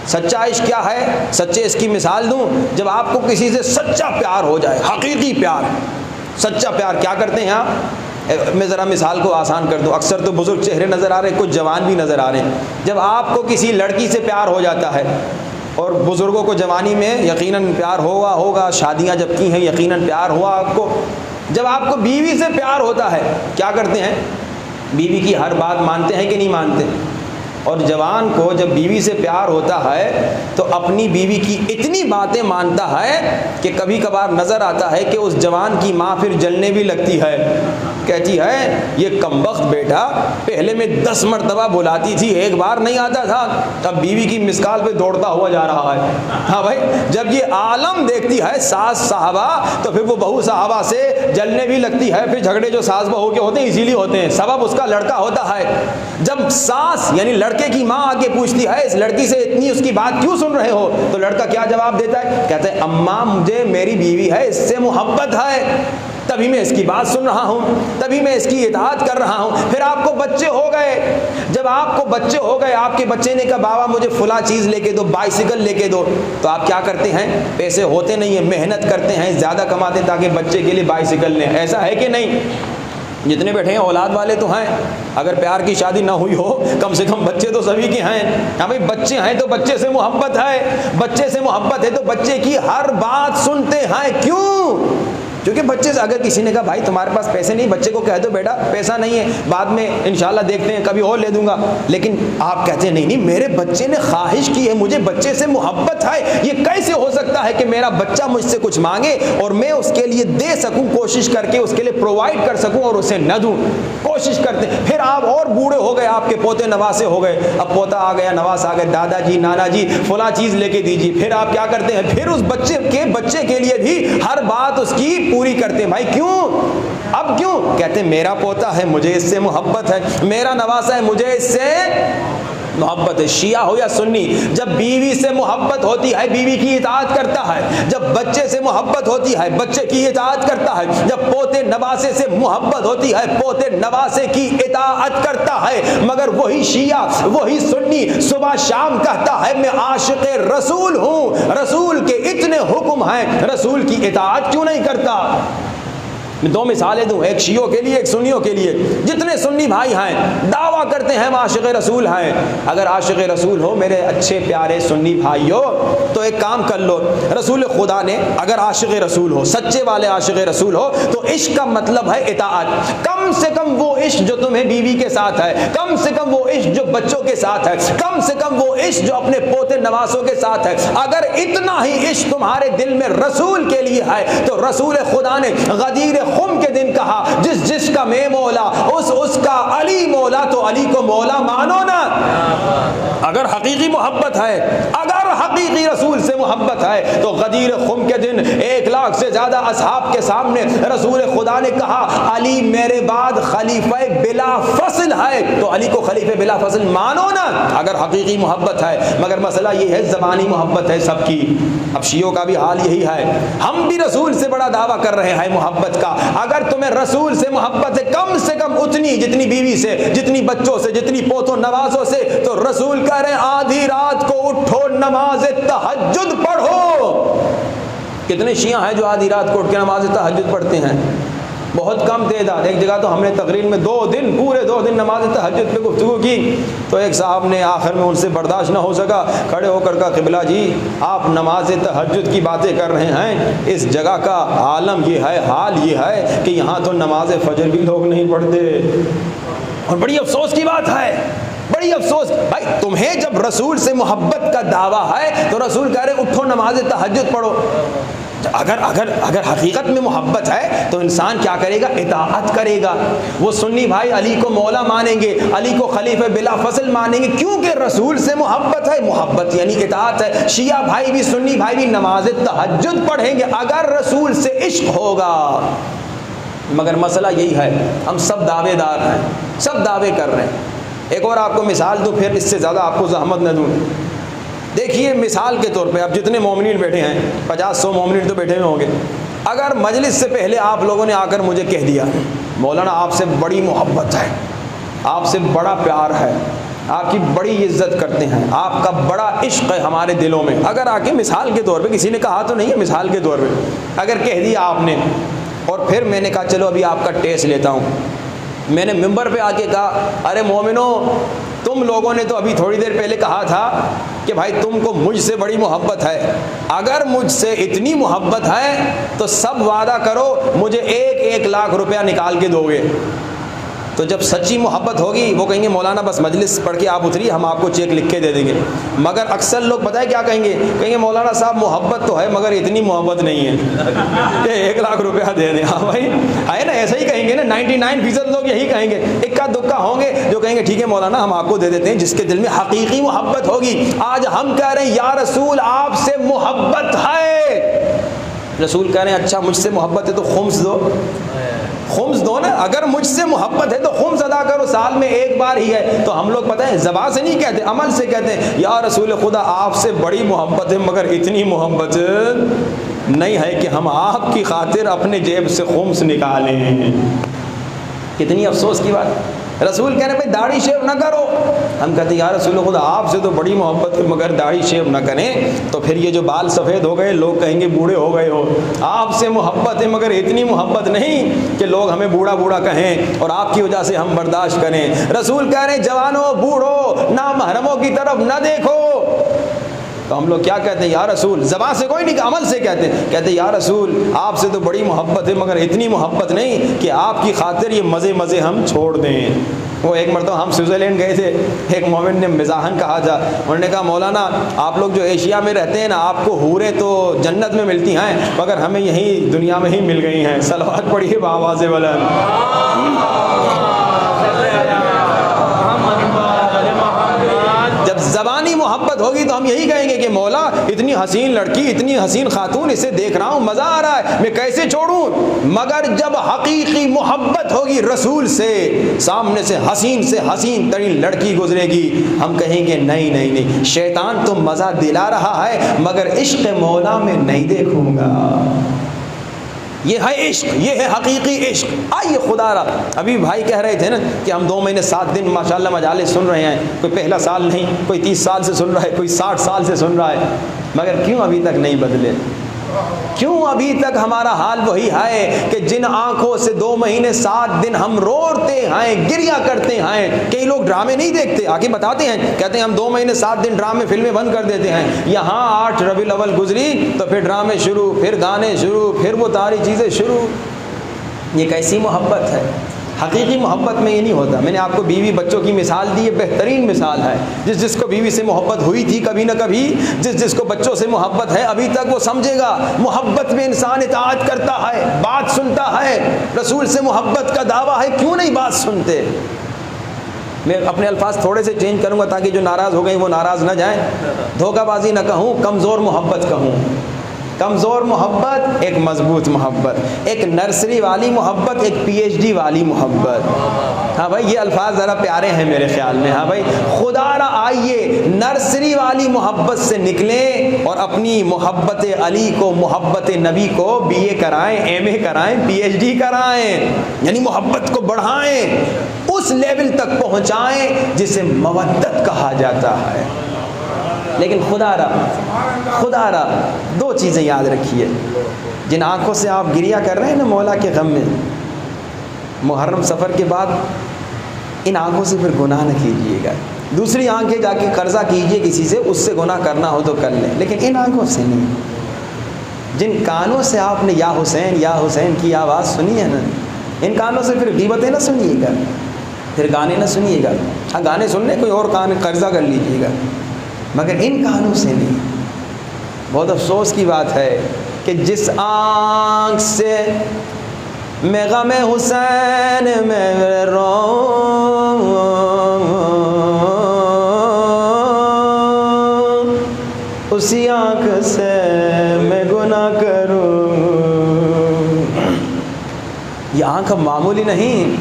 سچا عشق کیا ہے؟ سچے عشق کی مثال دوں، جب آپ کو کسی سے سچا پیار ہو جائے، حقیقی پیار، سچا پیار، کیا کرتے ہیں آپ؟ میں ذرا مثال کو آسان کر دوں، اکثر تو بزرگ چہرے نظر آ رہے ہیں، کچھ جوان بھی نظر آ رہے ہیں۔ جب آپ کو کسی لڑکی سے پیار ہو جاتا ہے، اور بزرگوں کو جوانی میں یقیناً پیار ہوگا، شادیاں جب کی ہیں یقیناً پیار ہوا آپ کو۔ جب آپ کو بیوی سے پیار ہوتا ہے، کیا کرتے ہیں؟ بیوی کی ہر بات مانتے ہیں کہ نہیں مانتے؟ اور جوان کو جب بیوی سے پیار ہوتا ہے تو اپنی بیوی کی اتنی باتیں مانتا ہے کہ کبھی کبھار نظر آتا ہے کہ اس جوان کی ماں پھر جلنے بھی لگتی ہے، کہتی ہے یہ کمبخت بیٹا پہلے میں 10 مرتبہ بلاتی تھی، ایک بار نہیں آتا تھا، اب بیوی کی مسکال پہ دوڑتا ہوا جا رہا ہے۔ ہاں بھائی، جب یہ عالم دیکھتی ہے ساس صاحبہ تو پھر وہ بہو صاحبہ سے جلنے بھی لگتی ہے۔ پھر جھگڑے جو ساس بہو کے ہوتے ہیں اسی لیے ہوتے ہیں، سبب اس کا لڑکا ہوتا ہے۔ جب ساس یعنی لڑکے کی ماں آگے پوچھتی ہے اس لڑکی سے اتنی اس کی بات کیوں سن رہے ہو، تو لڑکا کیا جواب دیتا ہے؟ کہتا ہے اماں مجھے میری بیوی ہے، اس سے محبت ہے، تبھی میں اس کی بات سن رہا ہوں، تبھی میں اس کی اطاعت کر رہا ہوں۔ پھر آپ کو بچے ہو گئے، جب آپ کو بچے ہو گئے، آپ کے بچے نے کہا بابا مجھے فلاں چیز لے کے دو، بائسیکل لے کے دو، تو آپ کیا کرتے ہیں؟ پیسے ہوتے نہیں ہیں، محنت کرتے ہیں، زیادہ کماتے ہیں تاکہ بچے کے لیے بائسیکل لیں۔ ایسا ہے کہ نہیں؟ جتنے بیٹھے ہیں اولاد والے تو ہیں، اگر پیار کی شادی نہ ہوئی ہو کم سے کم بچے تو سبھی کے ہیں۔ ہاں بھائی، بچے ہیں تو بچے سے محبت ہے، بچے سے محبت ہے تو بچے کی ہر بات سنتے ہیں۔ کیوں؟ کیونکہ بچے سے اگر کسی نے کہا بھائی تمہارے پاس پیسے نہیں، بچے کو کہہ دو بیٹا پیسہ نہیں ہے، بعد میں انشاءاللہ دیکھتے ہیں کبھی اور لے دوں گا، لیکن آپ کہتے ہیں نہیں میرے بچے نے خواہش کی ہے، مجھے بچے سے محبت ہے، یہ کیسے ہو سکتا ہے کہ میرا بچہ مجھ سے کچھ مانگے اور میں اس کے لیے دے سکوں، کوشش کر کے اس کے لیے پرووائڈ کر سکوں اور اسے نہ دوں، کوشش کرتے ہیں۔ پھر آپ اور بوڑھے ہو گئے، آپ کے پوتے نواسے ہو گئے، اب پوتا آ گیا، نواس آ گئے، دادا جی نانا جی فلاں چیز لے کے دیجیے، پھر آپ کیا کرتے ہیں؟ پھر اس بچے کے لیے بھی ہر بات اس کی پوری کرتے ہیں۔ بھائی کیوں؟ اب کیوں؟ کہتے ہیں میرا پوتا ہے مجھے اس سے محبت ہے، میرا نواسا ہے مجھے اس سے محبت ہے۔ شیعہ ہو یا سنی، جب بیوی سے محبت ہوتی ہے بیوی کی اطاعت کرتا ہے، جب بچے سے محبت ہوتی ہے بچے کی اطاعت کرتا ہے، جب پوتے نواسے سے محبت ہوتی ہے پوتے نواسے کی اطاعت کرتا ہے۔ مگر وہی شیعہ وہی سنی صبح شام کہتا ہے میں عاشق رسول ہوں، رسول کے اتنے حکم ہیں، رسول کی اطاعت کیوں نہیں کرتا؟ میں 2 مثالیں دوں، ایک شیعوں کے لیے ایک سنیوں کے لیے۔ جتنے سنی بھائی ہیں دعویٰ کرتے ہیں ہم عاشق رسول ہیں، اگر عاشق رسول ہو میرے اچھے پیارے سنی بھائیو تو ایک کام کر لو، رسول خدا نے اگر عاشق رسول ہو، سچے والے عاشق رسول ہو، تو عشق کا مطلب ہے اطاعت۔ کم سے کم وہ عشق جو تمہیں بیوی کے ساتھ ہے، کم سے کم وہ عشق جو بچوں کے ساتھ ہے، کم سے کم وہ عشق جو اپنے پوتے نواسوں کے ساتھ ہے، اگر اتنا ہی عشق تمہارے دل میں رسول کے لیے ہے تو رسول خدا نے غدیر خم کے دن کہا جس کا میں مولا اس کا علی مولا، تو علی کو مولا مانو نا۔ اگر حقیقی محبت ہے، اگر حقیقی رسول سے محبت ہے تو غدیر خم کے دن 1 لاکھ سے زیادہ اصحاب کے سامنے رسول خدا نے کہا علی میرے بعد خلیفہ بلا فصل ہے، تو علی کو خلیفہ بلا فصل مانو نا اگر حقیقی محبت ہے۔ مگر مسئلہ یہ ہے زبانی محبت ہے سب کی۔ اب شیعوں کا بھی حال یہی ہے، ہم بھی رسول سے بڑا دعویٰ کر رہے ہیں محبت کا۔ اگر تمہیں رسول سے محبت ہے کم سے کم اتنی جتنی بیوی سے، جتنی بچوں سے، جتنی پوتوں نوازوں سے، تو رسول کہہ رہے ہیں آدھی رات کو اٹھو نماز تہجد پڑھو۔ کتنے شیعہ ہیں جو آدھی رات کو اٹھ کے نماز تہجد پڑھتے ہیں؟ بہت کم تعداد۔ ایک جگہ تو ہم نے تقریر میں 2 دن پورے 2 دن نماز تہجد پہ گفتگو کی، تو ایک صاحب نے آخر میں ان سے برداشت نہ ہو سکا، کھڑے ہو کر کہا قبلہ جی آپ نماز تہجد کی باتیں کر رہے ہیں، اس جگہ کا عالم یہ ہے، حال یہ ہے کہ یہاں تو نماز فجر بھی لوگ نہیں پڑھتے۔ اور بڑی افسوس کی بات ہے، بڑی افسوس بھائی، تمہیں جب رسول سے محبت کا دعویٰ ہے تو رسول کہہ رہے اٹھو نماز تہجد پڑھو۔ اگر حقیقت میں محبت ہے تو انسان کیا کرے گا؟ اطاعت کرے گا۔ وہ سنی بھائی علی کو مولا مانیں گے، علی کو خلیفہ بلا فصل مانیں گے، کیونکہ رسول سے محبت ہے۔ محبت یعنی اطاعت ہے۔ شیعہ بھائی بھی سنی بھائی بھی نماز تہجد پڑھیں گے اگر رسول سے عشق ہوگا۔ مگر مسئلہ یہی ہے، ہم سب دعوے دار ہیں، سب دعوے کر رہے ہیں۔ ایک اور آپ کو مثال دوں، پھر اس سے زیادہ آپ کو زحمت نہ دوں۔ دیکھیے مثال کے طور پہ اب جتنے مومنین بیٹھے ہیں، 50-100 مومنین تو بیٹھے ہوئے ہوں گے، اگر مجلس سے پہلے آپ لوگوں نے آ کر مجھے کہہ دیا مولانا آپ سے بڑی محبت ہے، آپ سے بڑا پیار ہے، آپ کی بڑی عزت کرتے ہیں، آپ کا بڑا عشق ہے ہمارے دلوں میں، اگر آ کے مثال کے طور پہ، کسی نے کہا تو نہیں ہے، مثال کے طور پہ اگر کہہ دیا آپ نے، اور پھر میں نے کہا چلو ابھی آپ کا ٹیسٹ لیتا ہوں، میں نے ممبر پہ آ کے کہا ارے مومنو، تم لوگوں نے تو ابھی تھوڑی دیر پہلے کہا تھا کہ بھائی تم کو مجھ سے بڑی محبت ہے، اگر مجھ سے اتنی محبت ہے تو سب وعدہ کرو مجھے 1 لاکھ روپیہ نکال کے دو گے۔ تو جب سچی محبت ہوگی وہ کہیں گے مولانا بس مجلس پڑھ کے آپ اتریے، ہم آپ کو چیک لکھ کے دے دیں گے۔ مگر اکثر لوگ پتہ ہے کیا کہیں گے مولانا صاحب محبت تو ہے مگر اتنی محبت نہیں ہے کہ 1 لاکھ روپیہ دے دیں۔ ہاں بھائی ہے نا، ایسا ہی کہیں گے نا، 99% لوگ یہی کہیں گے، اکا دکا ہوں گے جو کہیں گے ٹھیک ہے مولانا ہم آپ کو دے دیتے ہیں، جس کے دل میں حقیقی محبت ہوگی۔ آج ہم کہہ رہے ہیں یا رسول آپ سے محبت ہے، رسول کہہ رہے ہیں اچھا مجھ سے محبت ہے تو خمس دو، خمس دو نا، اگر مجھ سے محبت ہے تو خمس ادا کرو، سال میں 1 بار ہی ہے۔ تو ہم لوگ پتہ ہے زبان سے نہیں کہتے، عمل سے کہتے ہیں یا رسول خدا آپ سے بڑی محبت ہے مگر اتنی محبت نہیں ہے کہ ہم آپ کی خاطر اپنے جیب سے خمس نکالیں۔ کتنی افسوس کی بات، رسول کہہ رہے بھائی داڑھی شیو نہ کرو، ہم کہتے ہیں یا رسول خدا آپ سے تو بڑی محبت ہے مگر داڑھی شیو نہ کریں، تو پھر یہ جو بال سفید ہو گئے لوگ کہیں گے بوڑھے ہو گئے ہو۔ آپ سے محبت ہے مگر اتنی محبت نہیں کہ لوگ ہمیں بوڑھا بوڑھا کہیں اور آپ کی وجہ سے ہم برداشت کریں۔ رسول کہہ رہے ہیں جوانوں بوڑھو نامحرموں کی طرف نہ دیکھو۔ تو ہم لوگ کیا کہتے ہیں یا رسول، زبان سے کوئی نہیں، عمل سے کہتے ہیں یا رسول آپ سے تو بڑی محبت ہے مگر اتنی محبت نہیں کہ آپ کی خاطر یہ مزے ہم چھوڑ دیں۔ وہ ایک مرتبہ ہم سوئٹزرلینڈ گئے تھے، ایک مومن نے مزاحن کہا تھا، انہوں نے کہا مولانا آپ لوگ جو ایشیا میں رہتے ہیں نا آپ کو حوریں تو جنت میں ملتی ہیں مگر ہمیں یہیں دنیا میں ہی مل گئی ہیں۔ صلوات پڑھیے بآواز بلند۔ جب زبانی محبت ہوگی تو ہم یہی کہیں گے کہ مولا اتنی حسین لڑکی، اتنی حسین خاتون، اسے دیکھ رہا ہوں مزہ آ رہا ہے، میں کیسے چھوڑوں؟ مگر جب حقیقی محبت ہوگی رسول سے، سامنے سے حسین ترین لڑکی گزرے گی، ہم کہیں گے نہیں، شیطان تو مزہ دلا رہا ہے مگر عشق مولا میں نہیں دیکھوں گا۔ یہ ہے عشق، یہ ہے حقیقی عشق۔ آئیے خدا را، ابھی بھائی کہہ رہے تھے نا کہ ہم 2 مہینے 7 دن ماشاءاللہ مجالس سن رہے ہیں، کوئی پہلا سال نہیں، کوئی 30 سال سے سن رہا ہے، کوئی 60 سال سے سن رہا ہے، مگر کیوں ابھی تک نہیں بدلے؟ کیوں ابھی تک ہمارا حال وہی ہے کہ جن آنکھوں سے 2 مہینے 7 دن ہم روتے ہیں، گریا کرتے ہیں؟ کئی لوگ ڈرامے نہیں دیکھتے، آگے بتاتے ہیں، کہتے ہیں ہم 2 مہینے 7 دن ڈرامے فلمیں بند کر دیتے ہیں، یہاں 8 ربیع الاول گزری تو پھر ڈرامے شروع، پھر گانے شروع، پھر وہ ساری چیزیں شروع۔ یہ کیسی محبت ہے؟ حقیقی محبت میں یہ نہیں ہوتا۔ میں نے آپ کو بیوی بچوں کی مثال دی، یہ بہترین مثال ہے۔ جس کو بیوی سے محبت ہوئی تھی کبھی نہ کبھی، جس کو بچوں سے محبت ہے ابھی تک، وہ سمجھے گا محبت میں انسان اطاعت کرتا ہے، بات سنتا ہے۔ رسول سے محبت کا دعویٰ ہے، کیوں نہیں بات سنتے؟ میں اپنے الفاظ تھوڑے سے چینج کروں گا تاکہ جو ناراض ہو گئے وہ ناراض نہ جائیں۔ دھوکہ بازی نہ کہوں، کمزور محبت کہوں۔ کمزور محبت، ایک مضبوط محبت، ایک نرسری والی محبت، ایک پی ایچ ڈی والی محبت۔ ہاں بھائی یہ الفاظ ذرا پیارے ہیں میرے خیال میں۔ ہاں بھائی خدا را آئیے نرسری والی محبت سے نکلیں اور اپنی محبت علی کو، محبت نبی کو بی اے کرائیں، ایم اے کرائیں، پی ایچ ڈی کرائیں، یعنی محبت کو بڑھائیں، اس لیول تک پہنچائیں جسے مودت کہا جاتا ہے۔ لیکن خدا را 2 چیزیں یاد رکھیے، جن آنکھوں سے آپ گریا کر رہے ہیں نا مولا کے غم میں، محرم سفر کے بعد ان آنکھوں سے پھر گناہ نہ کیجیے گا۔ دوسری آنکھیں جا کے قرضہ کیجیے کسی سے، اس سے گناہ کرنا ہو تو کر لیں، لیکن ان آنکھوں سے نہیں۔ جن کانوں سے آپ نے یا حسین کی آواز سنی ہے نا، ان کانوں سے پھر غیبتیں نہ سنیے گا۔ پھر گانے نہ سنیے گا. ہاں گانے سننے کوئی اور کان قرضہ کر لیجیے گا, مگر ان کانوں سے نہیں. بہت افسوس کی بات ہے کہ جس آنکھ سے میں غم حسین میں رو اسی آنکھ سے میں گناہ کروں. یہ آنکھ اب معمولی نہیں.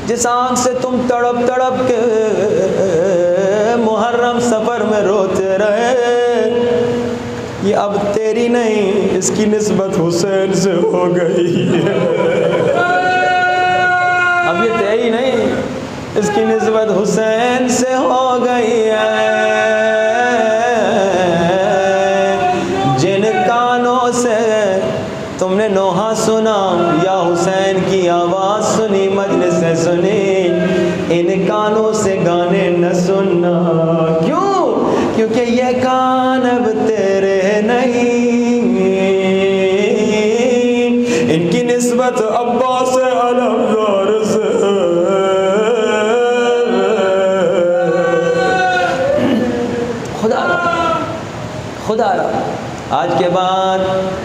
جس آنکھ سے تم تڑپ تڑپ کے محرم سفر میں روتے رہے, یہ اب تیری نہیں, اس کی نسبت حسین سے ہو گئی ہے. اب یہ تیری نہیں, اس کی نسبت حسین سے ہو گئی ہے. جن کانوں سے تم نے نوحہ سنا یا حسین کی آواز سنی, مجلس سے سنی, ان کانوں سے گانے نہ سننا. کیوں؟ کیونکہ یہ کان اب تیرے نہیں, ان کی نسبت عباس علمدار سے. خدا را آج کے بعد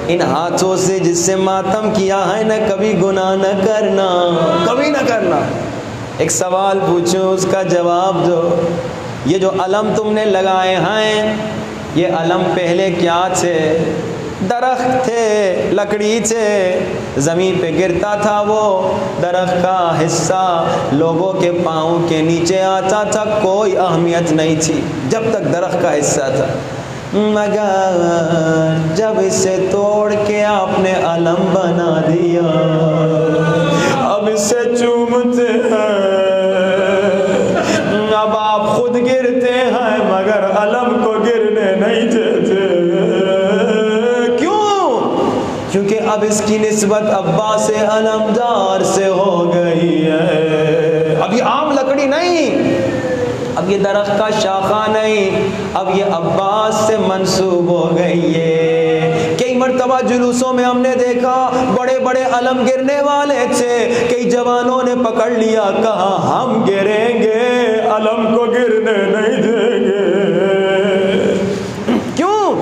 ان ہاتھوں سے جس سے ماتم کیا ہے نہ کبھی گناہ نہ کرنا, کبھی نہ کرنا. ایک سوال پوچھو, اس کا جواب دو. یہ جو علم تم نے لگائے ہیں, یہ علم پہلے کیا تھے؟ درخت تھے, لکڑی تھے, زمین پہ گرتا تھا, وہ درخت کا حصہ لوگوں کے پاؤں کے نیچے آتا تھا, کوئی اہمیت نہیں تھی جب تک درخت کا حصہ تھا. مگر جب اسے توڑ کے آپ نے علم بنا دیا, اب اسے چومتے ہیں, اب آپ خود گرتے ہیں مگر علم کو گرنے نہیں دیتے. کیوں؟ کیونکہ اب اس کی نسبت عباس علمدار سے ہو گئی ہے. اب یہ عام لکڑی نہیں, اب یہ درخت کا شاخہ نہیں, اب یہ عباس سے منسوب ہو گئی ہے. کئی مرتبہ جلوسوں میں ہم نے دیکھا بڑے بڑے علم گرنے والے تھے, کئی جوانوں نے پکڑ لیا, کہا ہم گریں گے, علم کو گرنے نہیں دیں گے. کیوں؟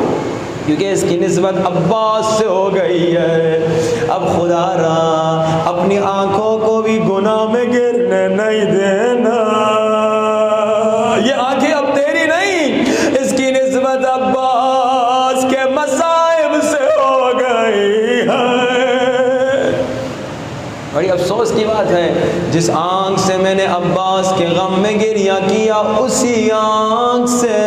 کیونکہ اس کی نسبت عباس سے ہو گئی ہے. اب خدا را اپنی آنکھوں کو بھی گناہ میں گرنے نہیں دینا. یہ آنکھیں اب تیری نہیں, اس کی نسبت عباس کے مصائب سے ہو گئی ہے. بڑی افسوس کی بات ہے, جس آنکھ سے میں نے عباس کے غم میں گریہ کیا, اسی آنکھ سے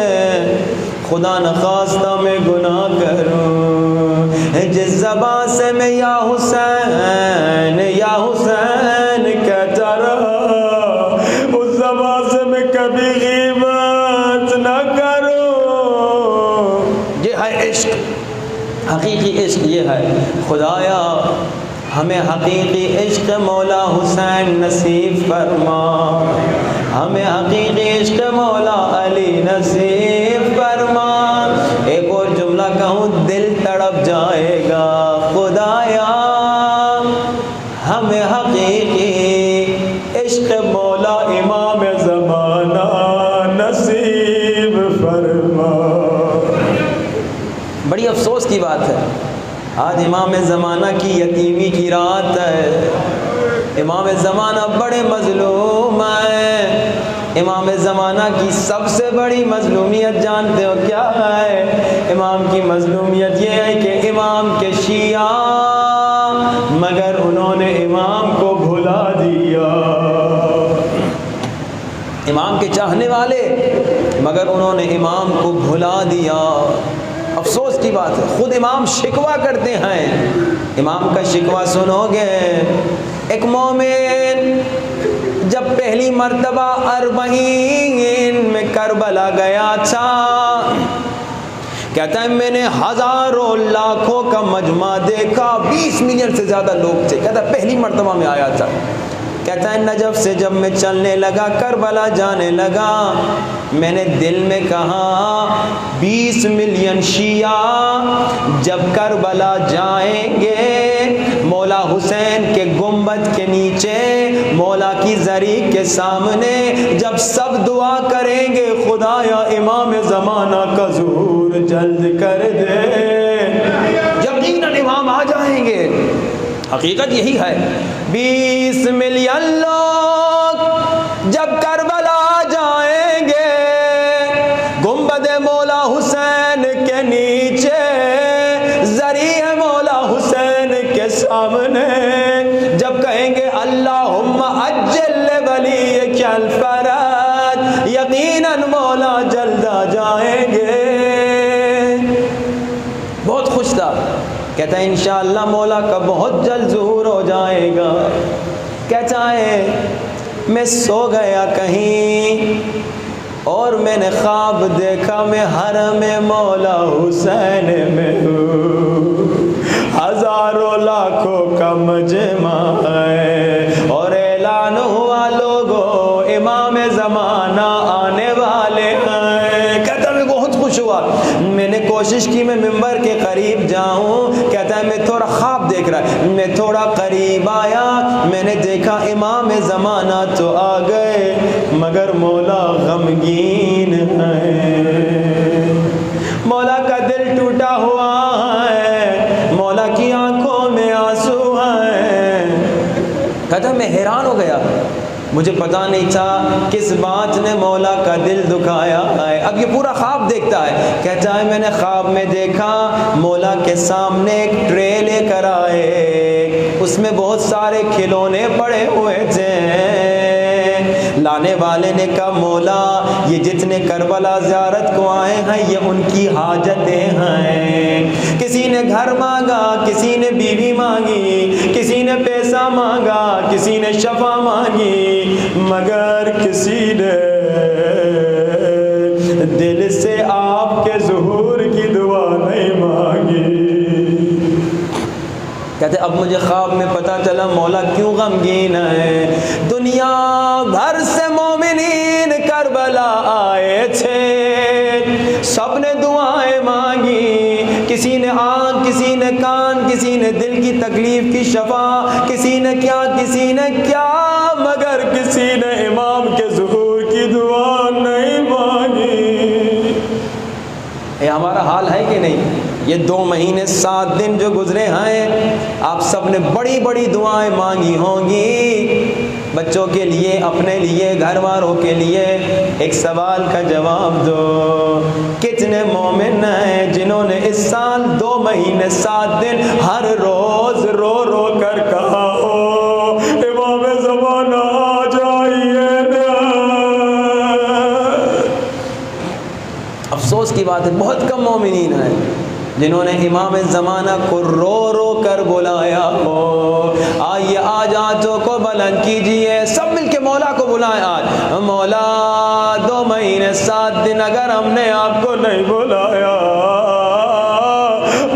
خدا نخواستہ میں گناہ کروں. جس زبان سے میں یا حسین یا حسین کہتا رہا, اس زبان سے میں کبھی غیبت نہ کروں. یہ ہے عشق, حقیقی عشق یہ ہے. خدایا ہمیں حقیقی عشق مولا حسین نصیب فرما, ہمیں حقیقی عشق مولا علی نصیب فرما. ایک اور جملہ کہوں دل تڑپ جائے گا, خدایا ہمیں حقیقی عشق مولا امام زمانہ نصیب فرما. بڑی افسوس کی بات ہے, آج امام زمانہ کی یتیمی کی رات ہے. امام زمانہ بڑے مظلوم ہیں. امام زمانہ کی سب سے بڑی مظلومیت جانتے ہو کیا ہے؟ امام کی مظلومیت یہ ہے کہ امام کے شیعہ مگر انہوں نے امام کو بھلا دیا. امام کے چاہنے والے مگر انہوں نے امام کو بھلا دیا. افسوس کی بات ہے, خود امام شکوہ کرتے ہیں. امام کا شکوہ سنو گے. ایک مومن جب پہلی مرتبہ 40 میں کربلا گیا تھا, کہتا ہے میں نے ہزاروں لاکھوں کا مجمع دیکھا, 20 ملین سے زیادہ لوگ تھے. کہتا ہے پہلی مرتبہ میں آیا تھا. کہتا ہے نجف سے جب میں چلنے لگا, کربلا جانے لگا, میں نے دل میں کہا 20 ملین شیعہ جب کربلا جائیں گے مولا مولا حسین کے گنبد کے نیچے مولا کی زری کے سامنے جب سب دعا کریں گے خدایا امام زمانہ کا ظہور جلد کر دے، یقیناً امام آ جائیں گے۔ حقیقت یہی ہے، 20 ملین لوگ جب کربلا جائیں گے گنبد مولا حسین کے نیچے زری مولا حسین کے سامنے جب کہیں گے اللہم اجل ولیک الفرج، یقیناً مولا جلد آ جائیں گے۔ بہت خوش تھا، کہتا ہے انشاءاللہ مولا کا بہت جلد ظہور ہو جائے گا۔ کہتا ہے میں سو گیا کہیں اور میں نے خواب دیکھا میں حرم مولا حسین میں ہوں، ہزاروں لاکھوں کا مجمع ہے اور اعلان ہوا لوگوں امام زمانہ آنے والے ہیں۔ کہتا میں بہت خوش ہوا، میں نے کوشش کی میں ممبر کے قریب جاؤں، کہتا ہے میں تھوڑا خواب دیکھ رہا ہے، میں تھوڑا قریب آیا، میں نے دیکھا امام زمانہ تو آ گئے مگر مولا غمگین ہے، مولا کا دل ٹوٹا ہوا ہے، مولا کی آنکھوں میں آنسو ہیں۔ کہتا میں حیران ہو گیا، مجھے پتا نہیں تھا کس بات نے مولا کا دل دکھایا ہے۔ اب یہ پورا خواب دیکھتا ہے، کہتا ہے میں نے خواب میں دیکھا مولا کے سامنے ایک ٹرے لے کر آئے، اس میں بہت سارے کھلونے پڑے ہوئے تھے۔ لانے والے نے کہا مولا یہ جتنے کربلا زیارت کو آئے ہیں یہ ان کی حاجتیں ہیں، کسی نے گھر مانگا، کسی نے بیوی مانگی، کسی نے پیسہ مانگا، کسی نے شفا مانگی، مگر کسی نے دل سے آپ کے ظہور کی دعا نہیں مانگی۔ کہتے اب مجھے خواب میں پتا چلا مولا کیوں غمگین ہے، دنیا بھر سے مومنین کربلا آئے تھے، سب نے دعائیں مانگی، کسی نے آنکھ، کسی نے کان، کسی نے دل کی تکلیف کی شفا، کسی نے کیا مگر کسی نے امام کے ظہور کی دعا نہیں مانگی۔ یہ ہمارا حال ہے کہ نہیں؟ یہ 2 مہینے 7 دن جو گزرے ہیں آپ سب نے بڑی بڑی دعائیں مانگی ہوں گی، بچوں کے لیے، اپنے لیے، گھر والوں کے لیے۔ ایک سوال کا جواب دو، کتنے مومن ہیں جنہوں نے اس سال 2 مہینے 7 دن ہر روز رو رو کر کہا ہو امام زمانہ آ جائیے نا؟ افسوس کی بات ہے بہت کم مومنین ہیں جنہوں نے امام زمانہ کو رو رو کر بلایا ہو۔ آئیے آج ہاتھوں کو بلند کیجئے، سب مل کے مولا کو بلائیں۔ آج مولا 2 مہینے 7 دن اگر ہم نے آپ کو نہیں بلایا،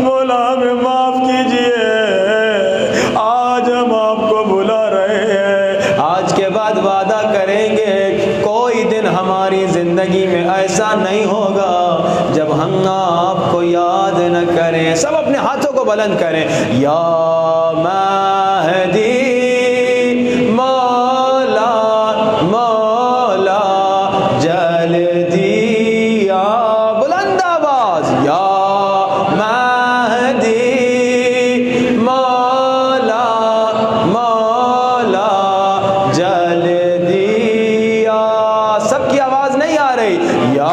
مولا ہمیں معاف کیجئے، آج ہم آپ کو بلا رہے ہیں۔ آج کے بعد وعدہ کریں گے کوئی دن ہماری زندگی میں ایسا نہیں ہوگا جب ہم آپ کو یاد نہ کریں۔ سب اپنے ہاتھوں کو بلند کریں، یا مہدی مولا مولا جلدی آ، بلند آواز، یا مہدی مولا مولا جلدی آ۔ سب کی آواز نہیں آ رہی، یا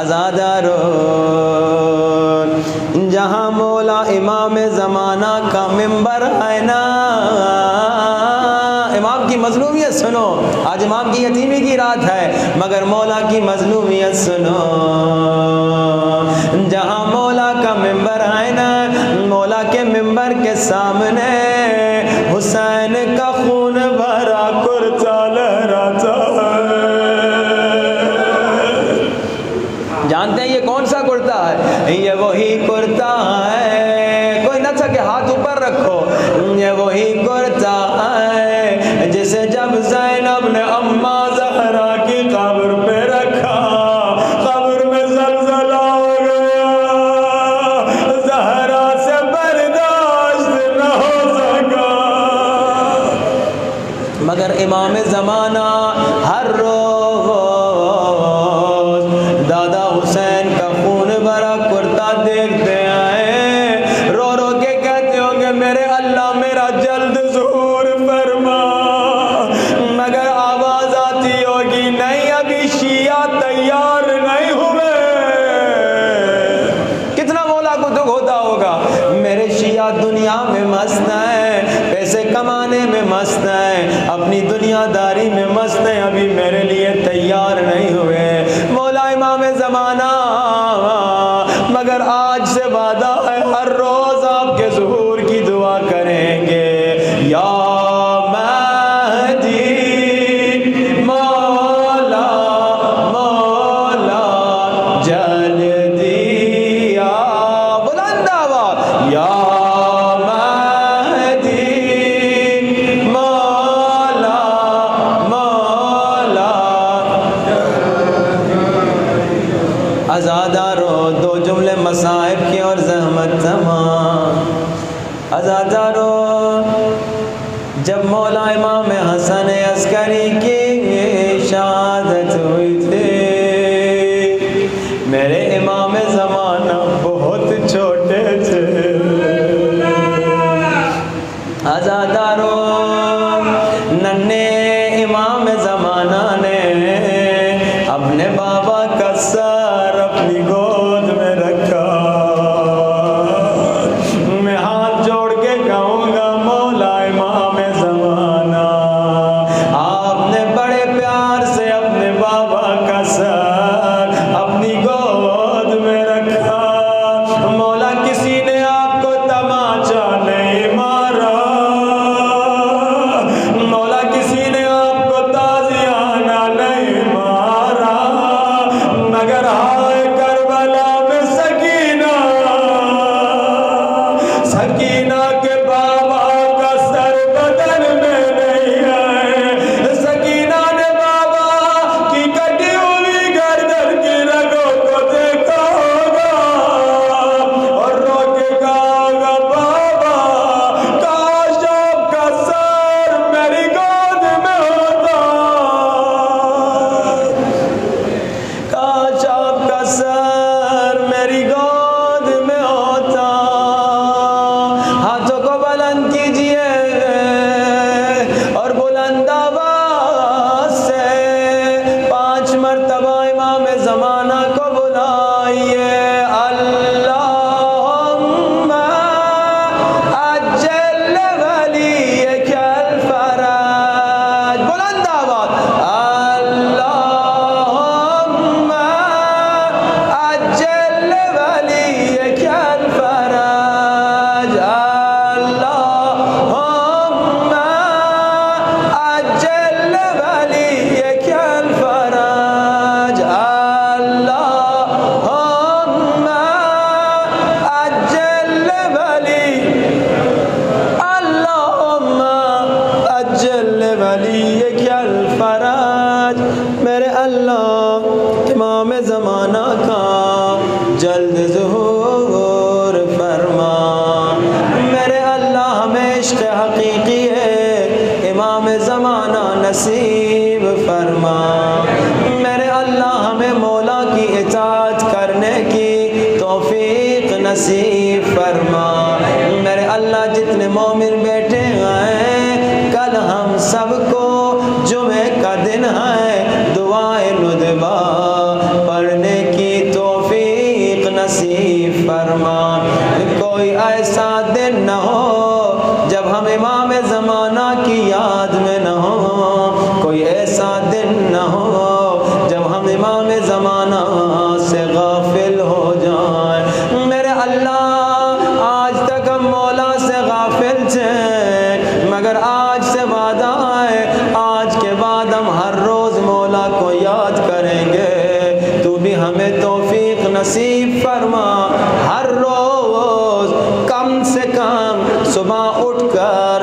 آزادارو، جہاں مولا امام زمانہ کا ممبر ہے نا، امام کی مظلومیت سنو، آج امام کی یتیمی کی رات ہے مگر مولا کی مظلومیت سنو، جہاں مولا کا ممبر ہے نا، مولا کے ممبر کے سامنے حسین کا خون بھرا کرتا لہراتا ہے۔ جانتے ہیں یہ کون سا کرتا ہے؟ یہ وہی کرتا ہے، کوئی نہ سکے ہاتھ اوپر رکھو، یہ وہی کرتا ہے مگر امام زمانہ ہر روز دادا حسین کا خون بھرا کرتا دیکھتے آئے، رو رو کے کہتے ہوں گے میرے اللہ میرا جلد ظہور فرما، مگر آواز آتی ہوگی نہیں ابھی شیعہ تیار نہیں ہوئے۔ کتنا مولا کو دکھ ہوتا ہوگا، میرے شیعہ دنیا میں مست ہیں، پیسے کمانے میں مست ہیں، اپنی دنیا داری میں مست ہیں، ابھی میرے لیے تیار نہیں ہوئے۔ مولا امام زمانہ مگر آج سے وعدہ ہے ہر روز آپ کے ظہور کی دعا کریں گے، یا مہدی مولا مولا جلدی آ، بلند آواز، یا آزادارو دو جملے مصائب کی اور زحمت تمام۔ آزادارو جب مولا امام حسن عسکری کی شہادت ہوئی تھی، میرے امام زمانہ بہت چھوٹے تھے۔ آزادارو ننھے امام زمانہ نے اپنے بابا کا سر اپنی گود میں رکھا۔ میں ہاتھ جوڑ کے کہوں گا مولا امام زمانہ، آپ نے بڑے پیار سے اپنے بابا کا سر اپنی گود میں رکھا۔ مولا کسی نے آپ کو تماچا نہیں مارا، مولا کسی نے آپ کو تازیانہ نہیں مارا، مگر ہائے کربلا میں سکینہ، سکینہ کے بابا کا سر بدن میں نہیں ہے۔ سکینہ نے بابا کی کٹی ہوئی گردن کی رگوں کو دیکھا ہوگا اور رو کے کہا ہوگا بابا کاش آپ کا سر میری گود میں ہوتا، کاش آپ کا سر میری گود میں ہوتا۔ ہاتھوں کو بلند کیجئے اور بلند آواز سے 5 مرتبہ امام زمانہ کو بلائیے، اللہم اجل ولیک الفرج، بلند آواز، اللہم اجل ولیک الفرج، اللہم اجل ولیک الفرج، اللہم اجل اللہم اجل ولیک الفرج۔ میرے اللہ امام زمانہ کا جلد ظہور فرما، میرے اللہ ہمیں عشق حقیقی ہے امام زمانہ نصیب فرما، میرے اللہ ہمیں مولا کی اطاعت کرنے کی توفیق نصیب فرما، میرے اللہ جتنے مومن بیٹھے ہیں کل ہم سب کو جمعے کا دن ہے، دعائے ندبہ پڑھنے کی توفیق نصیب فرما۔ کوئی ایسا دن نہ ہو جب ہم امام زمانہ کی یاد میں نہ ہو، کوئی ایسا دن نہ ہو جب ہم امام زمانہ سے غافل ہو جائیں۔ میرے اللہ آج تک ہم مولا سے غافل تھے، مگر آج سے وعدہ ہے آج کے بعد ہم ہر روز مولا کو یاد کریں گے، تو بھی ہمیں توفیق نصیب فرما، ہر روز کم سے کم صبح اٹھ کر